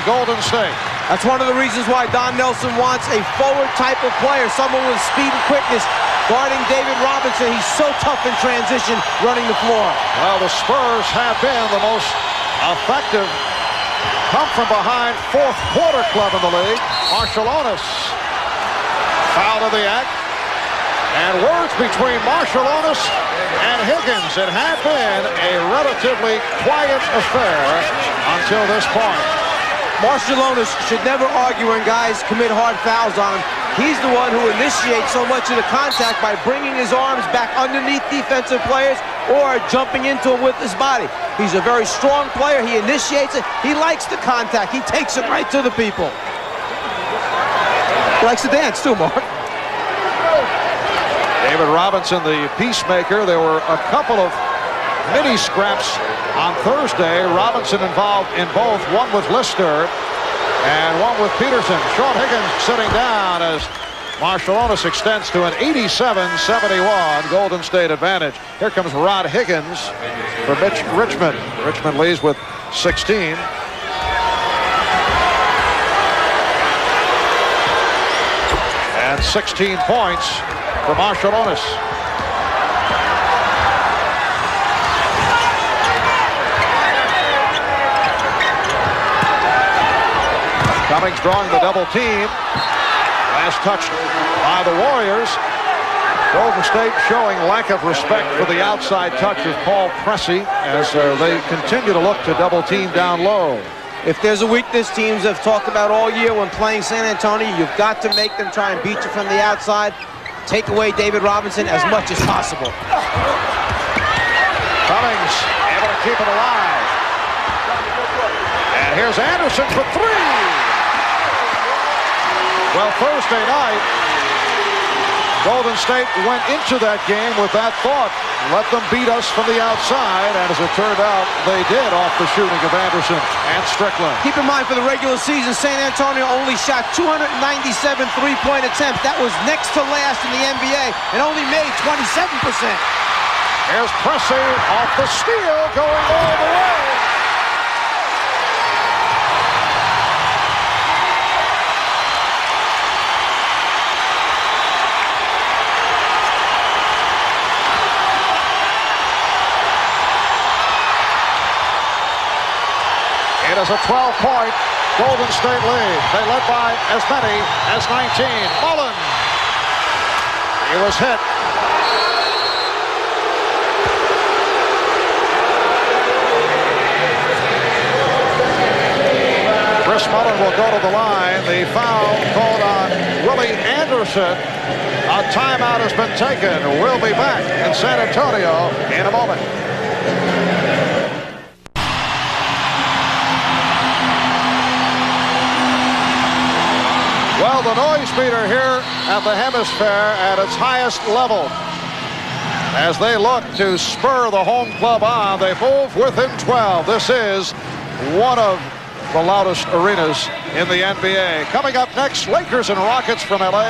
Golden State. That's one of the reasons why Don Nelson wants a forward type of player, someone with speed and quickness. Guarding David Robinson, he's so tough in transition, running the floor. Well, the Spurs have been the most effective come-from-behind fourth quarter club in the league. Marciulionis foul of the act. And words between Marciulionis and Higgins. It had been a relatively quiet affair until this point. Marciulionis should never argue when guys commit hard fouls on him. He's the one who initiates so much of the contact by bringing his arms back underneath defensive players or jumping into him with his body. He's a very strong player. He initiates it. He likes the contact. He takes it right to the people. He likes to dance too, Mark. David Robinson, the peacemaker. There were a couple of mini scraps on Thursday. Robinson involved in both, one with Lister and one with Peterson. Sean Higgins sitting down as Marciulionis extends to an 87-71 Golden State advantage. Here comes Rod Higgins for Richmond. Richmond leads with 16. And 16 points for Marciulionis. Cummings drawing the double team. Last touched by the Warriors. Golden State showing lack of respect for the outside touch of Paul Pressey as they continue to look to double team down low. If there's a weakness teams have talked about all year when playing San Antonio, you've got to make them try and beat you from the outside. Take away David Robinson as much as possible. Cummings able to keep it alive. And here's Anderson for 3. Well, Thursday night, Golden State went into that game with that thought. Let them beat us from the outside, and as it turned out, they did off the shooting of Anderson and Strickland. Keep in mind, for the regular season, San Antonio only shot 297 three-point attempts. That was next to last in the NBA, and only made 27%. Here's Pressey off the steal, going all the way. It is a 12-point Golden State lead. They led by as many as 19. Mullen. He was hit. Chris Mullen will go to the line. The foul called on Willie Anderson. A timeout has been taken. We'll be back in San Antonio in a moment. Well, the noise meter here at the Hemisphere at its highest level. As they look to spur the home club on, they move within 12. This is one of the loudest arenas in the NBA. Coming up next, Lakers and Rockets from LA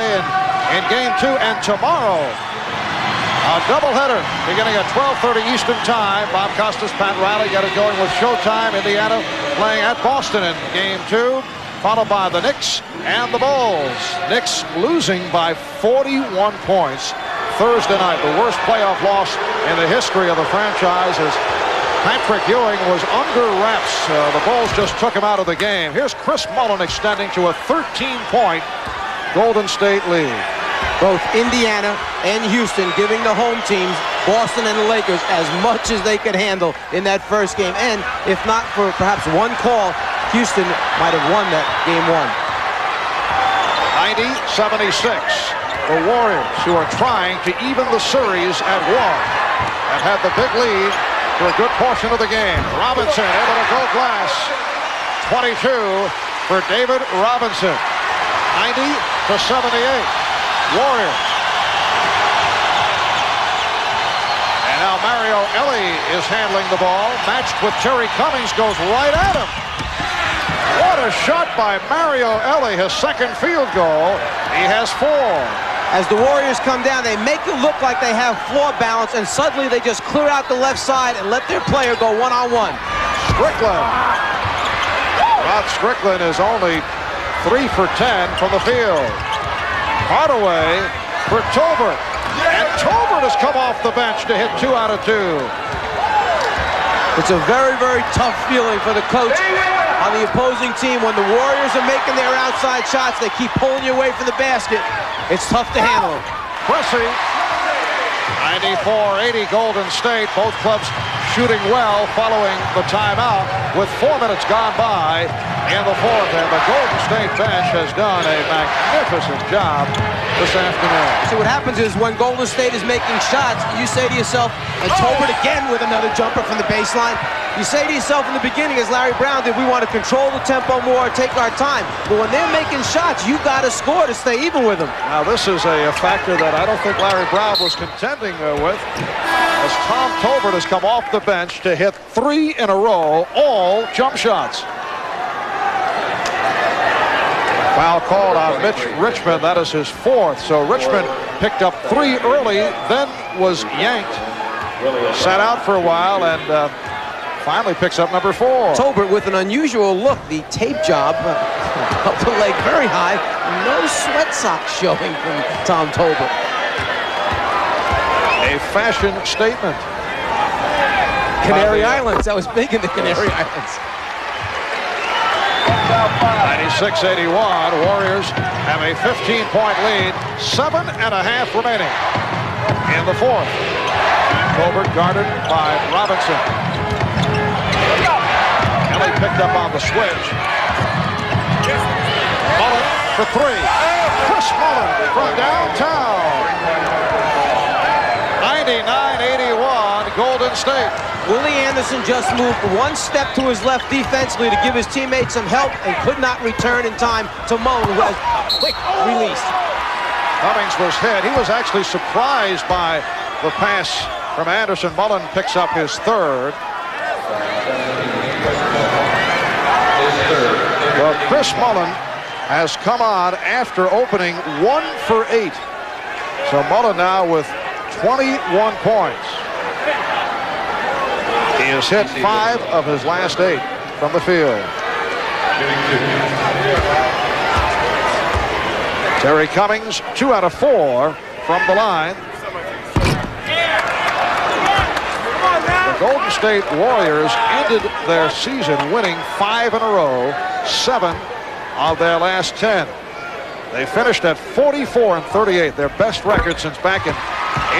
in Game 2. And tomorrow, a doubleheader beginning at 12:30 Eastern Time. Bob Costas, Pat Riley got it going with Showtime. Indiana playing at Boston in Game 2. Followed by the Knicks and the Bulls. Knicks losing by 41 points Thursday night. The worst playoff loss in the history of the franchise as Patrick Ewing was under wraps. The Bulls just took him out of the game. Here's Chris Mullen extending to a 13-point Golden State lead. Both Indiana and Houston giving the home teams, Boston and the Lakers, as much as they could handle in that first game. And if not for perhaps one call, Houston might have won that Game 1. 90-76. The Warriors, who are trying to even the series at 1, have had the big lead for a good portion of the game. Robinson able to go glass. 22 for David Robinson. 90-78. Warriors. And now Mario Elie is handling the ball. Matched with Terry Cummings, goes right at him. What a shot by Mario Elie, his second field goal. He has 4. As the Warriors come down, they make it look like they have floor balance, and suddenly they just clear out the left side and let their player go one-on-one. Strickland. Rod Strickland is only 3 for 10 from the field. Hardaway for Tolbert. And Tolbert has come off the bench to hit 2 out of 2. It's a very, very tough feeling for the coach on the opposing team. When the Warriors are making their outside shots, they keep pulling you away from the basket. It's tough to handle. Pressey. 94-80 Golden State. Both clubs shooting well following the timeout with 4 minutes gone by in the fourth. And the Golden State bench has done a magnificent job this afternoon. See, what happens is when Golden State is making shots, you say to yourself, and Tolbert again with another jumper from the baseline, you say to yourself in the beginning, as Larry Brown did, we want to control the tempo more, take our time. But when they're making shots, you got to score to stay even with them. Now, this is a factor that I don't think Larry Brown was contending with, as Tom Tolbert has come off the bench to hit 3 in a row, all jump shots. Foul called on Mitch Richmond. That is his 4th. So Richmond picked up 3 early, then was yanked, sat out for a while, and finally picks up number 4. Tolbert with an unusual look. The tape job up the leg very high. No sweat socks showing from Tom Tolbert. A fashion statement. Canary Islands. That was big in the Canary Islands. 96-81. Warriors have a 15-point lead. 7.5 remaining in the fourth. Tolbert guarded by Robinson. Kelly picked up on the switch. Mullen for 3. Chris Mullen from downtown. 99-81 Golden State. Willie Anderson just moved 1 step to his left defensively to give his teammates some help and could not return in time to Mullen, who has quick release. Cummings was hit. He was actually surprised by the pass from Anderson. Mullen picks up his 3rd. Well, Chris Mullen has come on after opening 1 for 8. So Mullen now with 21 points. He has hit 5 of his last 8 from the field. Terry Cummings, 2 out of 4 from the line. The Golden State Warriors ended their season winning 5 in a row, 7 of their last 10. They finished at 44-38, their best record since back in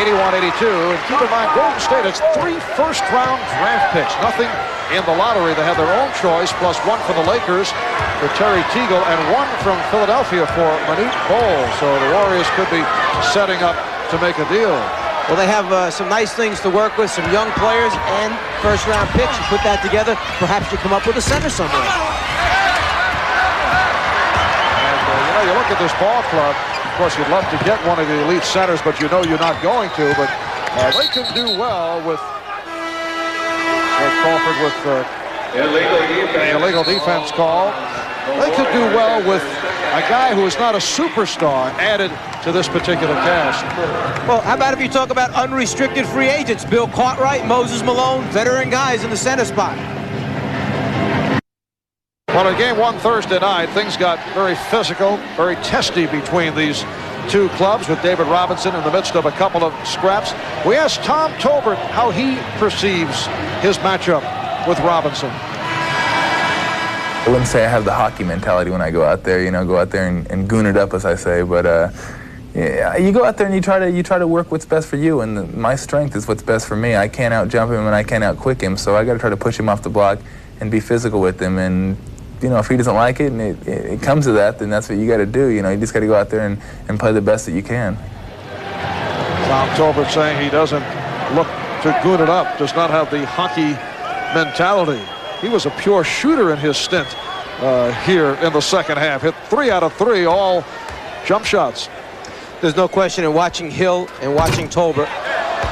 81-82. And keep in mind, Golden State has 3 first-round draft picks. Nothing in the lottery. They have their own choice, plus 1 for the Lakers for Terry Teagle, and 1 from Philadelphia for Manute Bol. So the Warriors could be setting up to make a deal. Well, they have some nice things to work with, some young players and first-round picks. You put that together, perhaps you come up with a center somewhere. You look at this ball club, of course you'd love to get one of the elite centers, but you know you're not going to, but they can do well with Crawford with the illegal defense call. They could do well with a guy who is not a superstar added to this particular cast. Well, how about if you talk about unrestricted free agents? Bill Cartwright, Moses Malone, veteran guys in the center spot. Well, in game 1 Thursday night, things got very physical, very testy between these two clubs, with David Robinson in the midst of a couple of scraps. We asked Tom Tolbert how he perceives his matchup with Robinson. I wouldn't say I have the hockey mentality when I go out there, go out there and goon it up, as I say, but yeah, you go out there and you try to work what's best for you, and my strength is what's best for me. I can't out-jump him and I can't out-quick him, so I got to try to push him off the block and be physical with him. And if he doesn't like it and it comes to that, then that's what you got to do. You just got to go out there and play the best that you can. Tom Tolbert saying he doesn't look to goon it up, does not have the hockey mentality. He was a pure shooter in his stint here in the second half. Hit 3 out of 3, all jump shots. There's no question in watching Hill and watching Tolbert,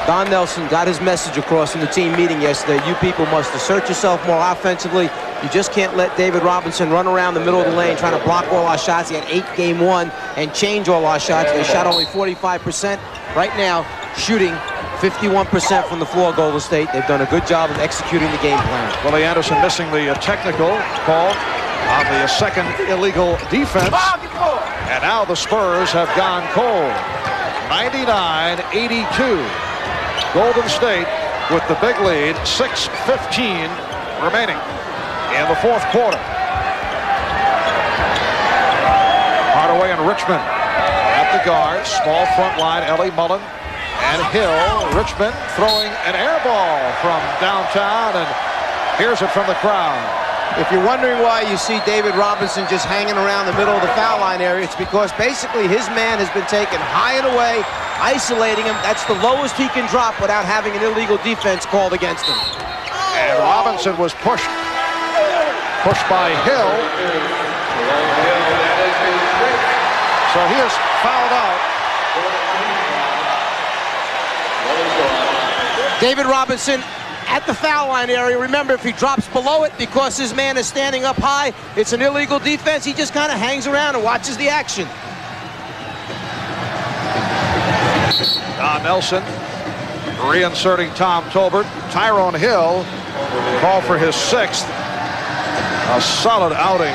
Don Nelson got his message across in the team meeting yesterday. You people must assert yourself more offensively. You just can't let David Robinson run around the middle of the lane trying to block all our shots. He had 8 game 1 and change all our shots. They shot only 45%. Right now, shooting 51% from the floor, Golden State. They've done a good job of executing the game plan. Willie Anderson missing the technical call on the second illegal defense. And now the Spurs have gone cold. 99-82. Golden State with the big lead, 6:15 remaining in the fourth quarter. Hardaway and Richmond at the guards. Small front line, Ellie Mullen and Hill. Richmond throwing an air ball from downtown, and here's it from the crowd. If you're wondering why you see David Robinson just hanging around the middle of the foul line area, it's because basically his man has been taken high and away, isolating him. That's the lowest he can drop without having an illegal defense called against him. And Robinson was pushed by Hill. So he is fouled out. David Robinson at the foul line area. Remember, if he drops below it because his man is standing up high, it's an illegal defense. He just kind of hangs around and watches the action. Don Nelson reinserting Tom Tolbert. Tyrone Hill called for his 6th. A solid outing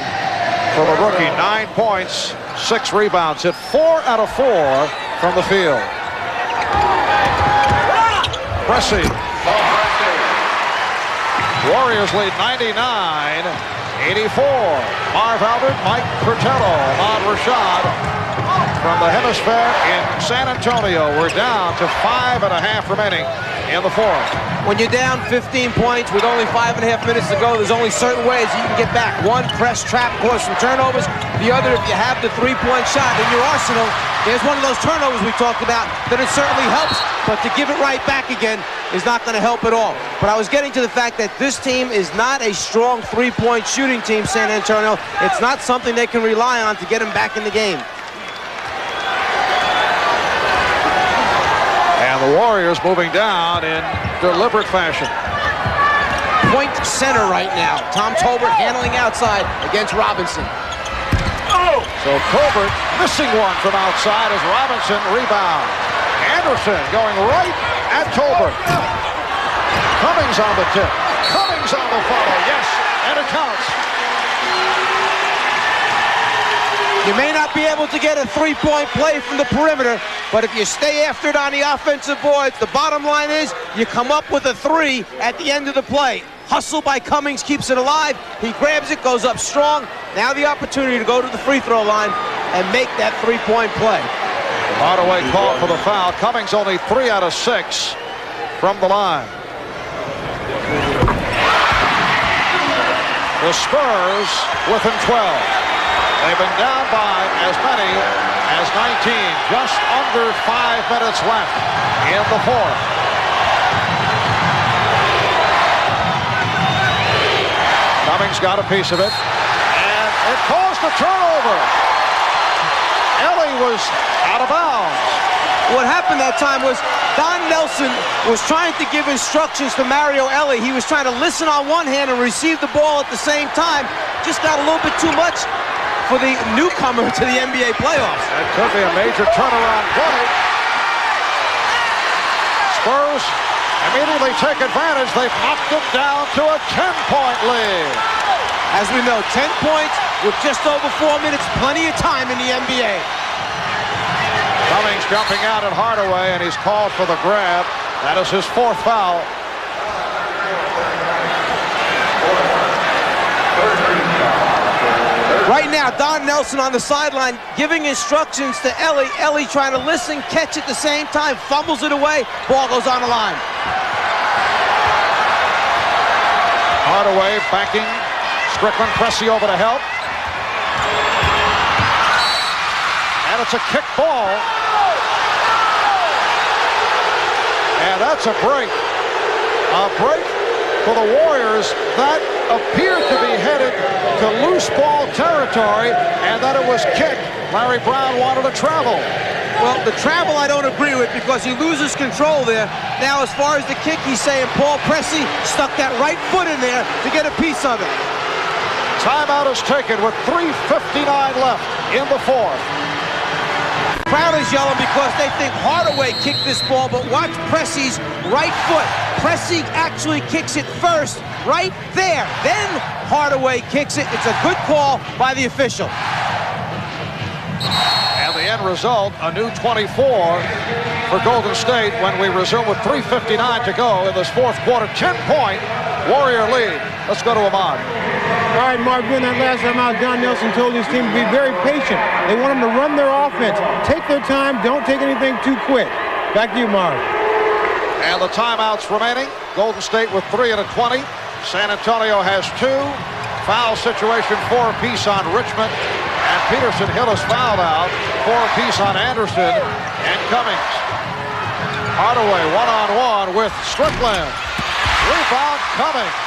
from a rookie. 9 points, 6 rebounds. Hit 4 out of 4 from the field. Pressing. Warriors lead 99-84. Marv Albert, Mike Fratello, Ahmad Rashad from the hemisphere in San Antonio. We're down to 5.5 remaining in the fourth. When you're down 15 points with only 5.5 minutes to go, there's only certain ways you can get back. One, press, trap, cause some turnovers. The other, if you have the 3-point shot in your arsenal, there's one of those turnovers we talked about that it certainly helps, but to give it right back again is not going to help at all. But I was getting to the fact that this team is not a strong 3-point shooting team, San Antonio. It's not something they can rely on to get them back in the game. And the Warriors moving down in deliberate fashion. Point center right now. Tom Tolbert handling outside against Robinson. So Tolbert missing one from outside as Robinson rebounds. Anderson going right at Tolbert. Cummings on the tip. Cummings on the follow. Yes, and it counts. You may not be able to get a three-point play from the perimeter, but if you stay after it on the offensive boards, the bottom line is you come up with a three at the end of the play. Hustle by Cummings keeps it alive. He grabs it, goes up strong. Now the opportunity to go to the free throw line and make that three-point play. Hardaway called for the foul. Cummings only 3 out of 6 from the line. The Spurs within 12. They've been down by as many as 19. Just under 5 minutes left in the fourth. Cummings got a piece of it, and it caused a turnover. Ellie was out of bounds. What happened that time was Don Nelson was trying to give instructions to Mario Ellie. He was trying to listen on one hand and receive the ball at the same time. Just got a little bit too much for the newcomer to the NBA playoffs. That could be a major turnaround play. Spurs immediately take advantage. They've knocked it down to a 10-point lead. As we know, 10 points with just over 4 minutes, plenty of time in the NBA. Cummings jumping out at Hardaway, and he's called for the grab. That is his 4th foul. Right now, Don Nelson on the sideline giving instructions to Ellie. Ellie trying to listen, catch at the same time, fumbles it away, ball goes on the line. Hardaway backing. Strickland, Pressey over to help. And it's a kick ball. And that's a break. A break for the Warriors that appeared to be headed to loose ball territory, and that it was kicked. Larry Brown wanted to travel. Well, the travel I don't agree with because he loses control there. Now, as far as the kick, he's saying Paul Pressey stuck that right foot in there to get a piece of it. Timeout is taken with 3:59 left in the fourth. Crowd is yelling because they think Hardaway kicked this ball, but watch Pressey's right foot. Pressey actually kicks it first, right there. Then Hardaway kicks it. It's a good call by the official. And the end result, a new 24 for Golden State when we resume with 3:59 to go in this fourth quarter. 10-point Warrior lead. Let's go to Ahmad. All right, Mark, during that last time out, Don Nelson told his team to be very patient. They want them to run their offense. Take their time. Don't take anything too quick. Back to you, Mark. And the timeouts remaining. Golden State with 3 and a 20. San Antonio has 2. Foul situation, 4 apiece on Richmond. And Peterson Hill is fouled out. 4 apiece on Anderson and Cummings. Hardaway one-on-one with Strickland. Rebound Cummings.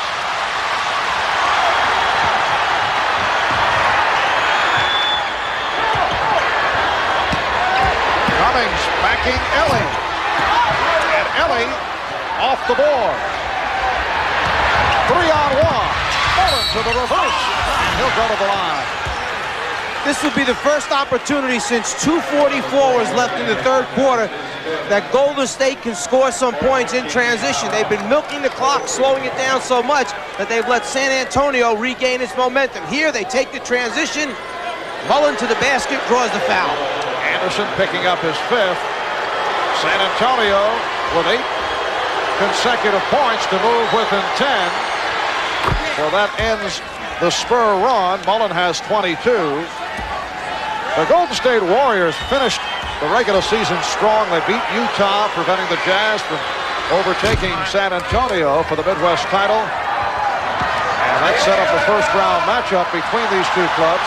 Cummings backing Ellie. And Ellie off the board. 3-on-1. Mullen to the reverse. And he'll go to the line. This would be the first opportunity since 2:44 was left in the third quarter that Golden State can score some points in transition. They've been milking the clock, slowing it down so much that they've let San Antonio regain its momentum. Here they take the transition. Mullen to the basket, draws the foul. Anderson picking up his 5th. San Antonio with 8 consecutive points to move within 10. Well, that ends the Spur run. Mullen has 22. The Golden State Warriors finished the regular season strong. They beat Utah, preventing the Jazz from overtaking San Antonio for the Midwest title. And that set up the first-round matchup between these two clubs.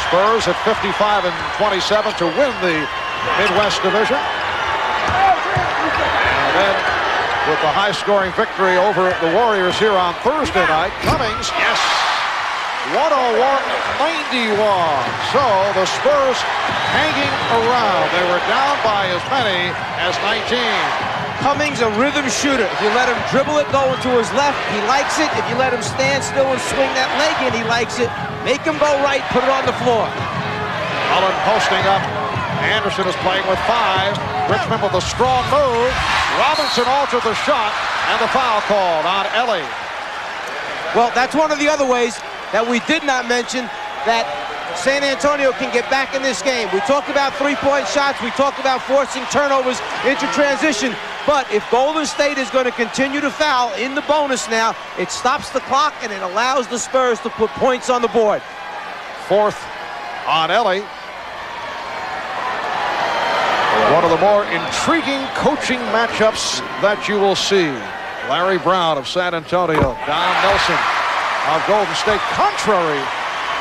Spurs at 55 and 27 to win the Midwest Division. And then with the high-scoring victory over the Warriors here on Thursday night, Cummings, yes, 101-91. So the Spurs hanging around. They were down by as many as 19. Cummings, a rhythm shooter. If you let him dribble it going to his left, he likes it. If you let him stand still and swing that leg in, he likes it. Make him go right, put it on the floor. Mullen posting up. Anderson is playing with 5. Richmond with a strong move. Robinson altered the shot, and the foul called on Ellie. Well, that's one of the other ways that we did not mention that San Antonio can get back in this game. We talked about three-point shots. We talked about forcing turnovers into transition. But if Golden State is going to continue to foul in the bonus now, it stops the clock and it allows the Spurs to put points on the board. Fourth on Ellie. One of the more intriguing coaching matchups that you will see. Larry Brown of San Antonio, Don Nelson of Golden State. Contrary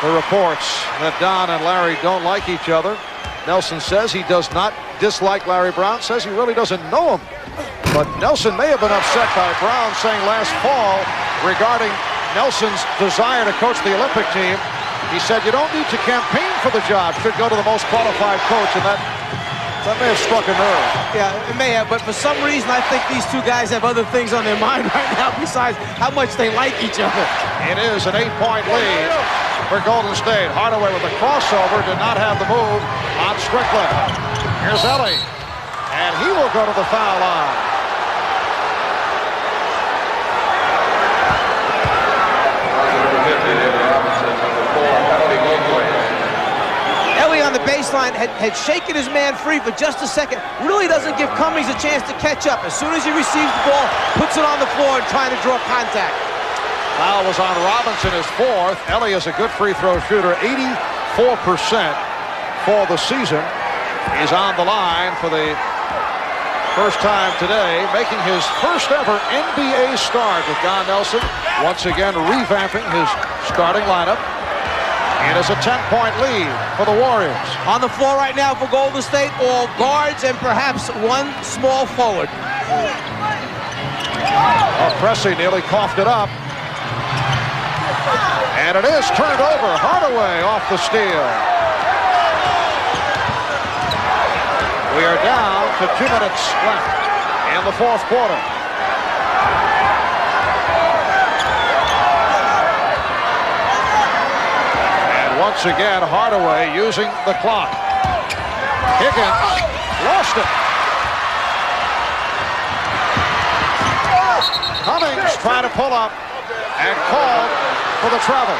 to reports that Don and Larry don't like each other, Nelson says he does not dislike Larry Brown, says he really doesn't know him. But Nelson may have been upset by Brown saying last fall regarding Nelson's desire to coach the Olympic team. He said, you don't need to campaign for the job, should go to the most qualified coach, and that may have struck a nerve. Yeah, it may have, but for some reason I think these two guys have other things on their mind right now besides how much they like each other. It is an 8-point lead for Golden State. Hardaway with the crossover, did not have the move on Strickland. Here's Ellie, and he will go to the foul line. Ellie on the baseline had shaken his man free for just a second. Really doesn't give Cummings a chance to catch up. As soon as he receives the ball, puts it on the floor and trying to draw contact. Foul was on Robinson, his fourth. Ellie is a good free throw shooter, 84% for the season. He's on the line for the first time today, making his first ever NBA start with Don Nelson. Once again, revamping his starting lineup. It is a 10-point lead for the Warriors. On the floor right now for Golden State, all guards and perhaps one small forward. Pressey nearly coughed it up. And it is turned over. Hardaway off the steal. We are down to 2 minutes left in the fourth quarter. Once again, Hardaway using the clock. Higgins lost it. Cummings trying to pull up and called for the travel.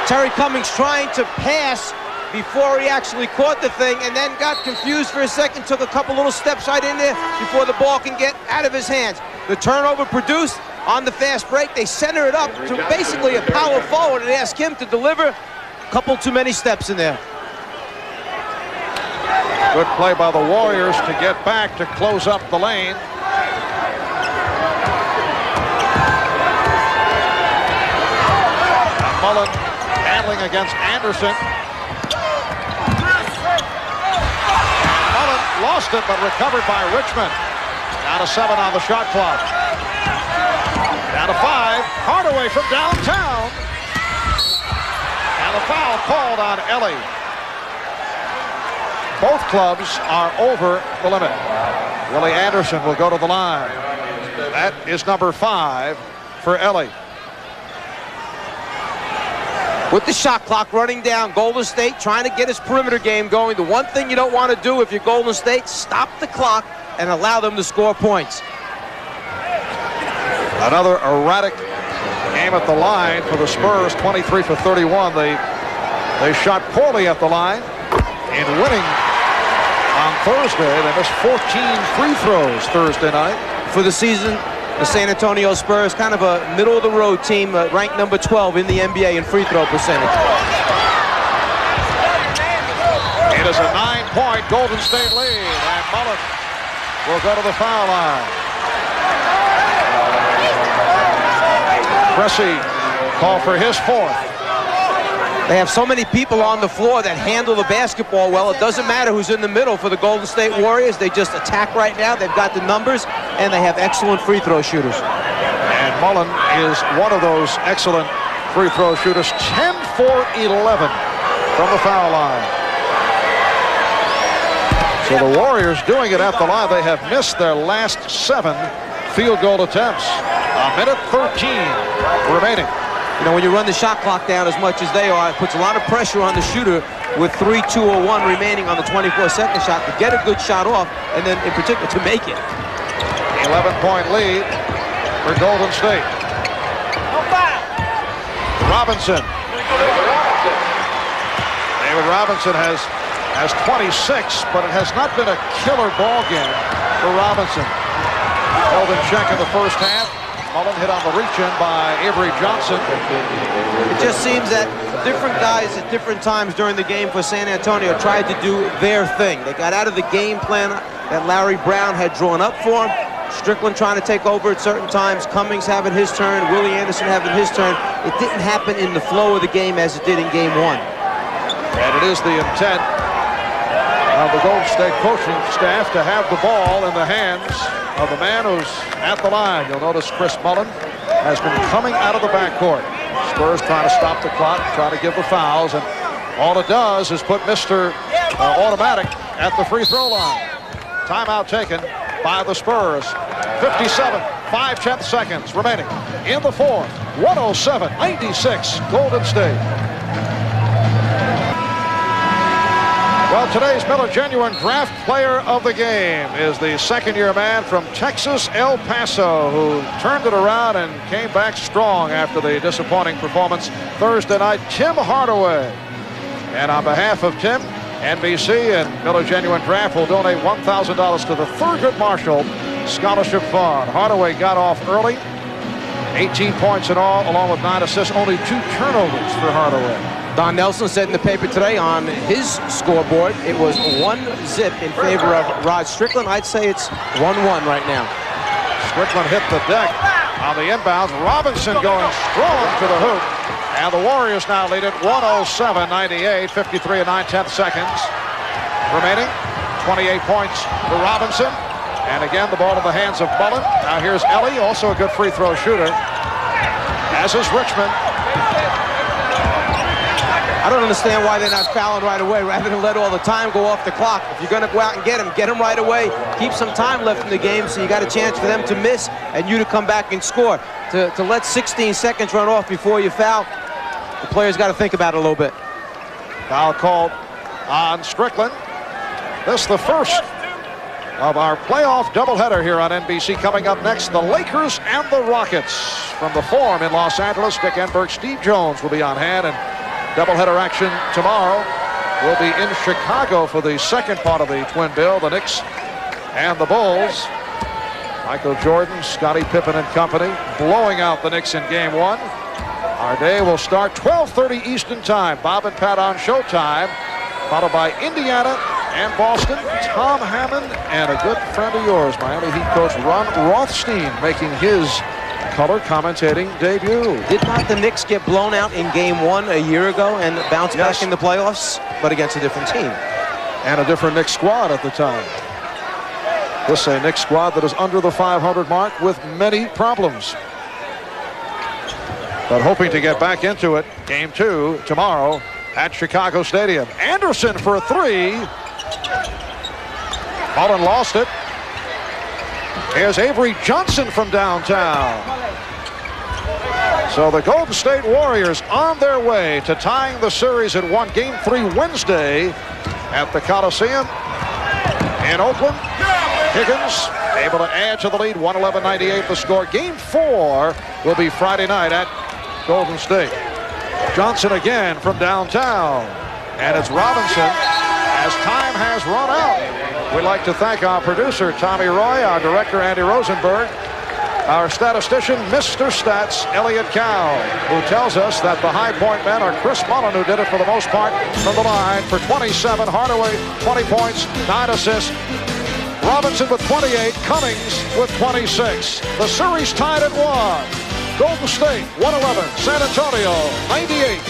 Terry Cummings trying to pass before he actually caught the thing and then got confused for a second, took a couple little steps right in there before the ball can get out of his hands. The turnover produced on the fast break. They center it up to basically a power forward and ask him to deliver. A couple too many steps in there. Good play by the Warriors to get back to close up the lane. Mullen handling against Anderson. Mullen lost it, but recovered by Richmond. Down to 7 on the shot clock. Down to 5. Hardaway from downtown. And the foul called on Ellie. Both clubs are over the limit. Willie Anderson will go to the line. That is number 5 for Ellie. With the shot clock running down, Golden State trying to get his perimeter game going. The one thing you don't want to do if you're Golden State, stop the clock and allow them to score points. Another erratic game at the line for the Spurs, 23 for 31. They shot poorly at the line in winning on Thursday. They missed 14 free throws Thursday night. For the season, the San Antonio Spurs, kind of a middle-of-the-road team, ranked number 12 in the NBA in free throw percentage. It is a 9-point Golden State lead, and Mullen will go to the foul line. Pressey called for his fourth. They have so many people on the floor that handle the basketball well. It doesn't matter who's in the middle for the Golden State Warriors. They just attack right now. They've got the numbers, and they have excellent free throw shooters. And Mullen is one of those excellent free throw shooters. 10 for 11 from the foul line. So the Warriors doing it at the line. They have missed their last 7 field goal attempts. A minute 13 remaining. You know, when you run the shot clock down as much as they are, it puts a lot of pressure on the shooter with 3:2:01 remaining on the 24-second shot to get a good shot off, and then in particular to make it. 11-point lead for Golden State. Robinson. David Robinson has 26, but it has not been a killer ball game for Robinson. Held in check in the first half. Mullen hit on the reach-in by Avery Johnson. It just seems that different guys at different times during the game for San Antonio tried to do their thing. They got out of the game plan that Larry Brown had drawn up for them. Strickland trying to take over at certain times. Cummings having his turn. Willie Anderson having his turn. It didn't happen in the flow of the game as it did in game one. And it is the intent of the Golden State coaching staff to have the ball in the hands of the man who's at the line. You'll notice Chris Mullen has been coming out of the backcourt. Spurs trying to stop the clock, trying to give the fouls, and all it does is put Mr. Automatic at the free throw line. Timeout taken by the Spurs. 57, 5/10 seconds remaining in the fourth. 107-96, Golden State. Well, today's Miller Genuine Draft Player of the Game is the second-year man from Texas, El Paso, who turned it around and came back strong after the disappointing performance Thursday night, Tim Hardaway. And on behalf of Tim, NBC and Miller Genuine Draft will donate $1,000 to the Thurgood Marshall Scholarship Fund. Hardaway got off early, 18 points in all, along with 9 assists, only 2 turnovers for Hardaway. Don Nelson said in the paper today on his scoreboard it was 1-0 in favor of Rod Strickland. I'd say it's 1-1 right now. Strickland hit the deck on the inbounds. Robinson going strong to the hoop. And the Warriors now lead it 107-98, 53 and 9/10 seconds remaining. 28 points for Robinson. And again, the ball in the hands of Mullen. Now here's Ellie, also a good free throw shooter, as is Richmond. I don't understand why they're not fouling right away rather than let all the time go off the clock. If you're going to go out and get him right away. Keep some time left in the game so you got a chance for them to miss and you to come back and score. To let 16 seconds run off before you foul, the players got to think about it a little bit. Foul called on Strickland. This the first of our playoff doubleheader here on NBC. Coming up next, the Lakers and the Rockets. From the Forum in Los Angeles, Dick Enberg, Steve Jones will be on hand, and doubleheader action tomorrow will be in Chicago for the second part of the twin bill, the Knicks and the Bulls. Michael Jordan, Scottie Pippen and company blowing out the Knicks in game one. Our day will start 12:30 Eastern time. Bob and Pat on Showtime, followed by Indiana and Boston. Tom Hammond and a good friend of yours, Miami Heat coach Ron Rothstein, making his color commentating debut. Did not the Knicks get blown out in game one a year ago and bounce back in the playoffs, but against a different team? And a different Knicks squad at the time. This is a Knicks squad that is under the 500 mark with many problems. But hoping to get back into it. Game two tomorrow at Chicago Stadium. Anderson for a three. Mullen lost it. Here's Avery Johnson from downtown. So the Golden State Warriors on their way to tying the series at 1. Game 3 Wednesday at the Coliseum in Oakland. Higgins able to add to the lead, 111-98 the score. Game 4 will be Friday night at Golden State. Johnson again from downtown. And it's Robinson as time has run out. We'd like to thank our producer, Tommy Roy, our director, Andy Rosenberg, our statistician, Mr. Stats, Elliot Cow, who tells us that the high point men are Chris Mullen, who did it for the most part from the line for 27, Hardaway 20 points, 9 assists, Robinson with 28, Cummings with 26. The series tied at 1. Golden State 111, San Antonio 98.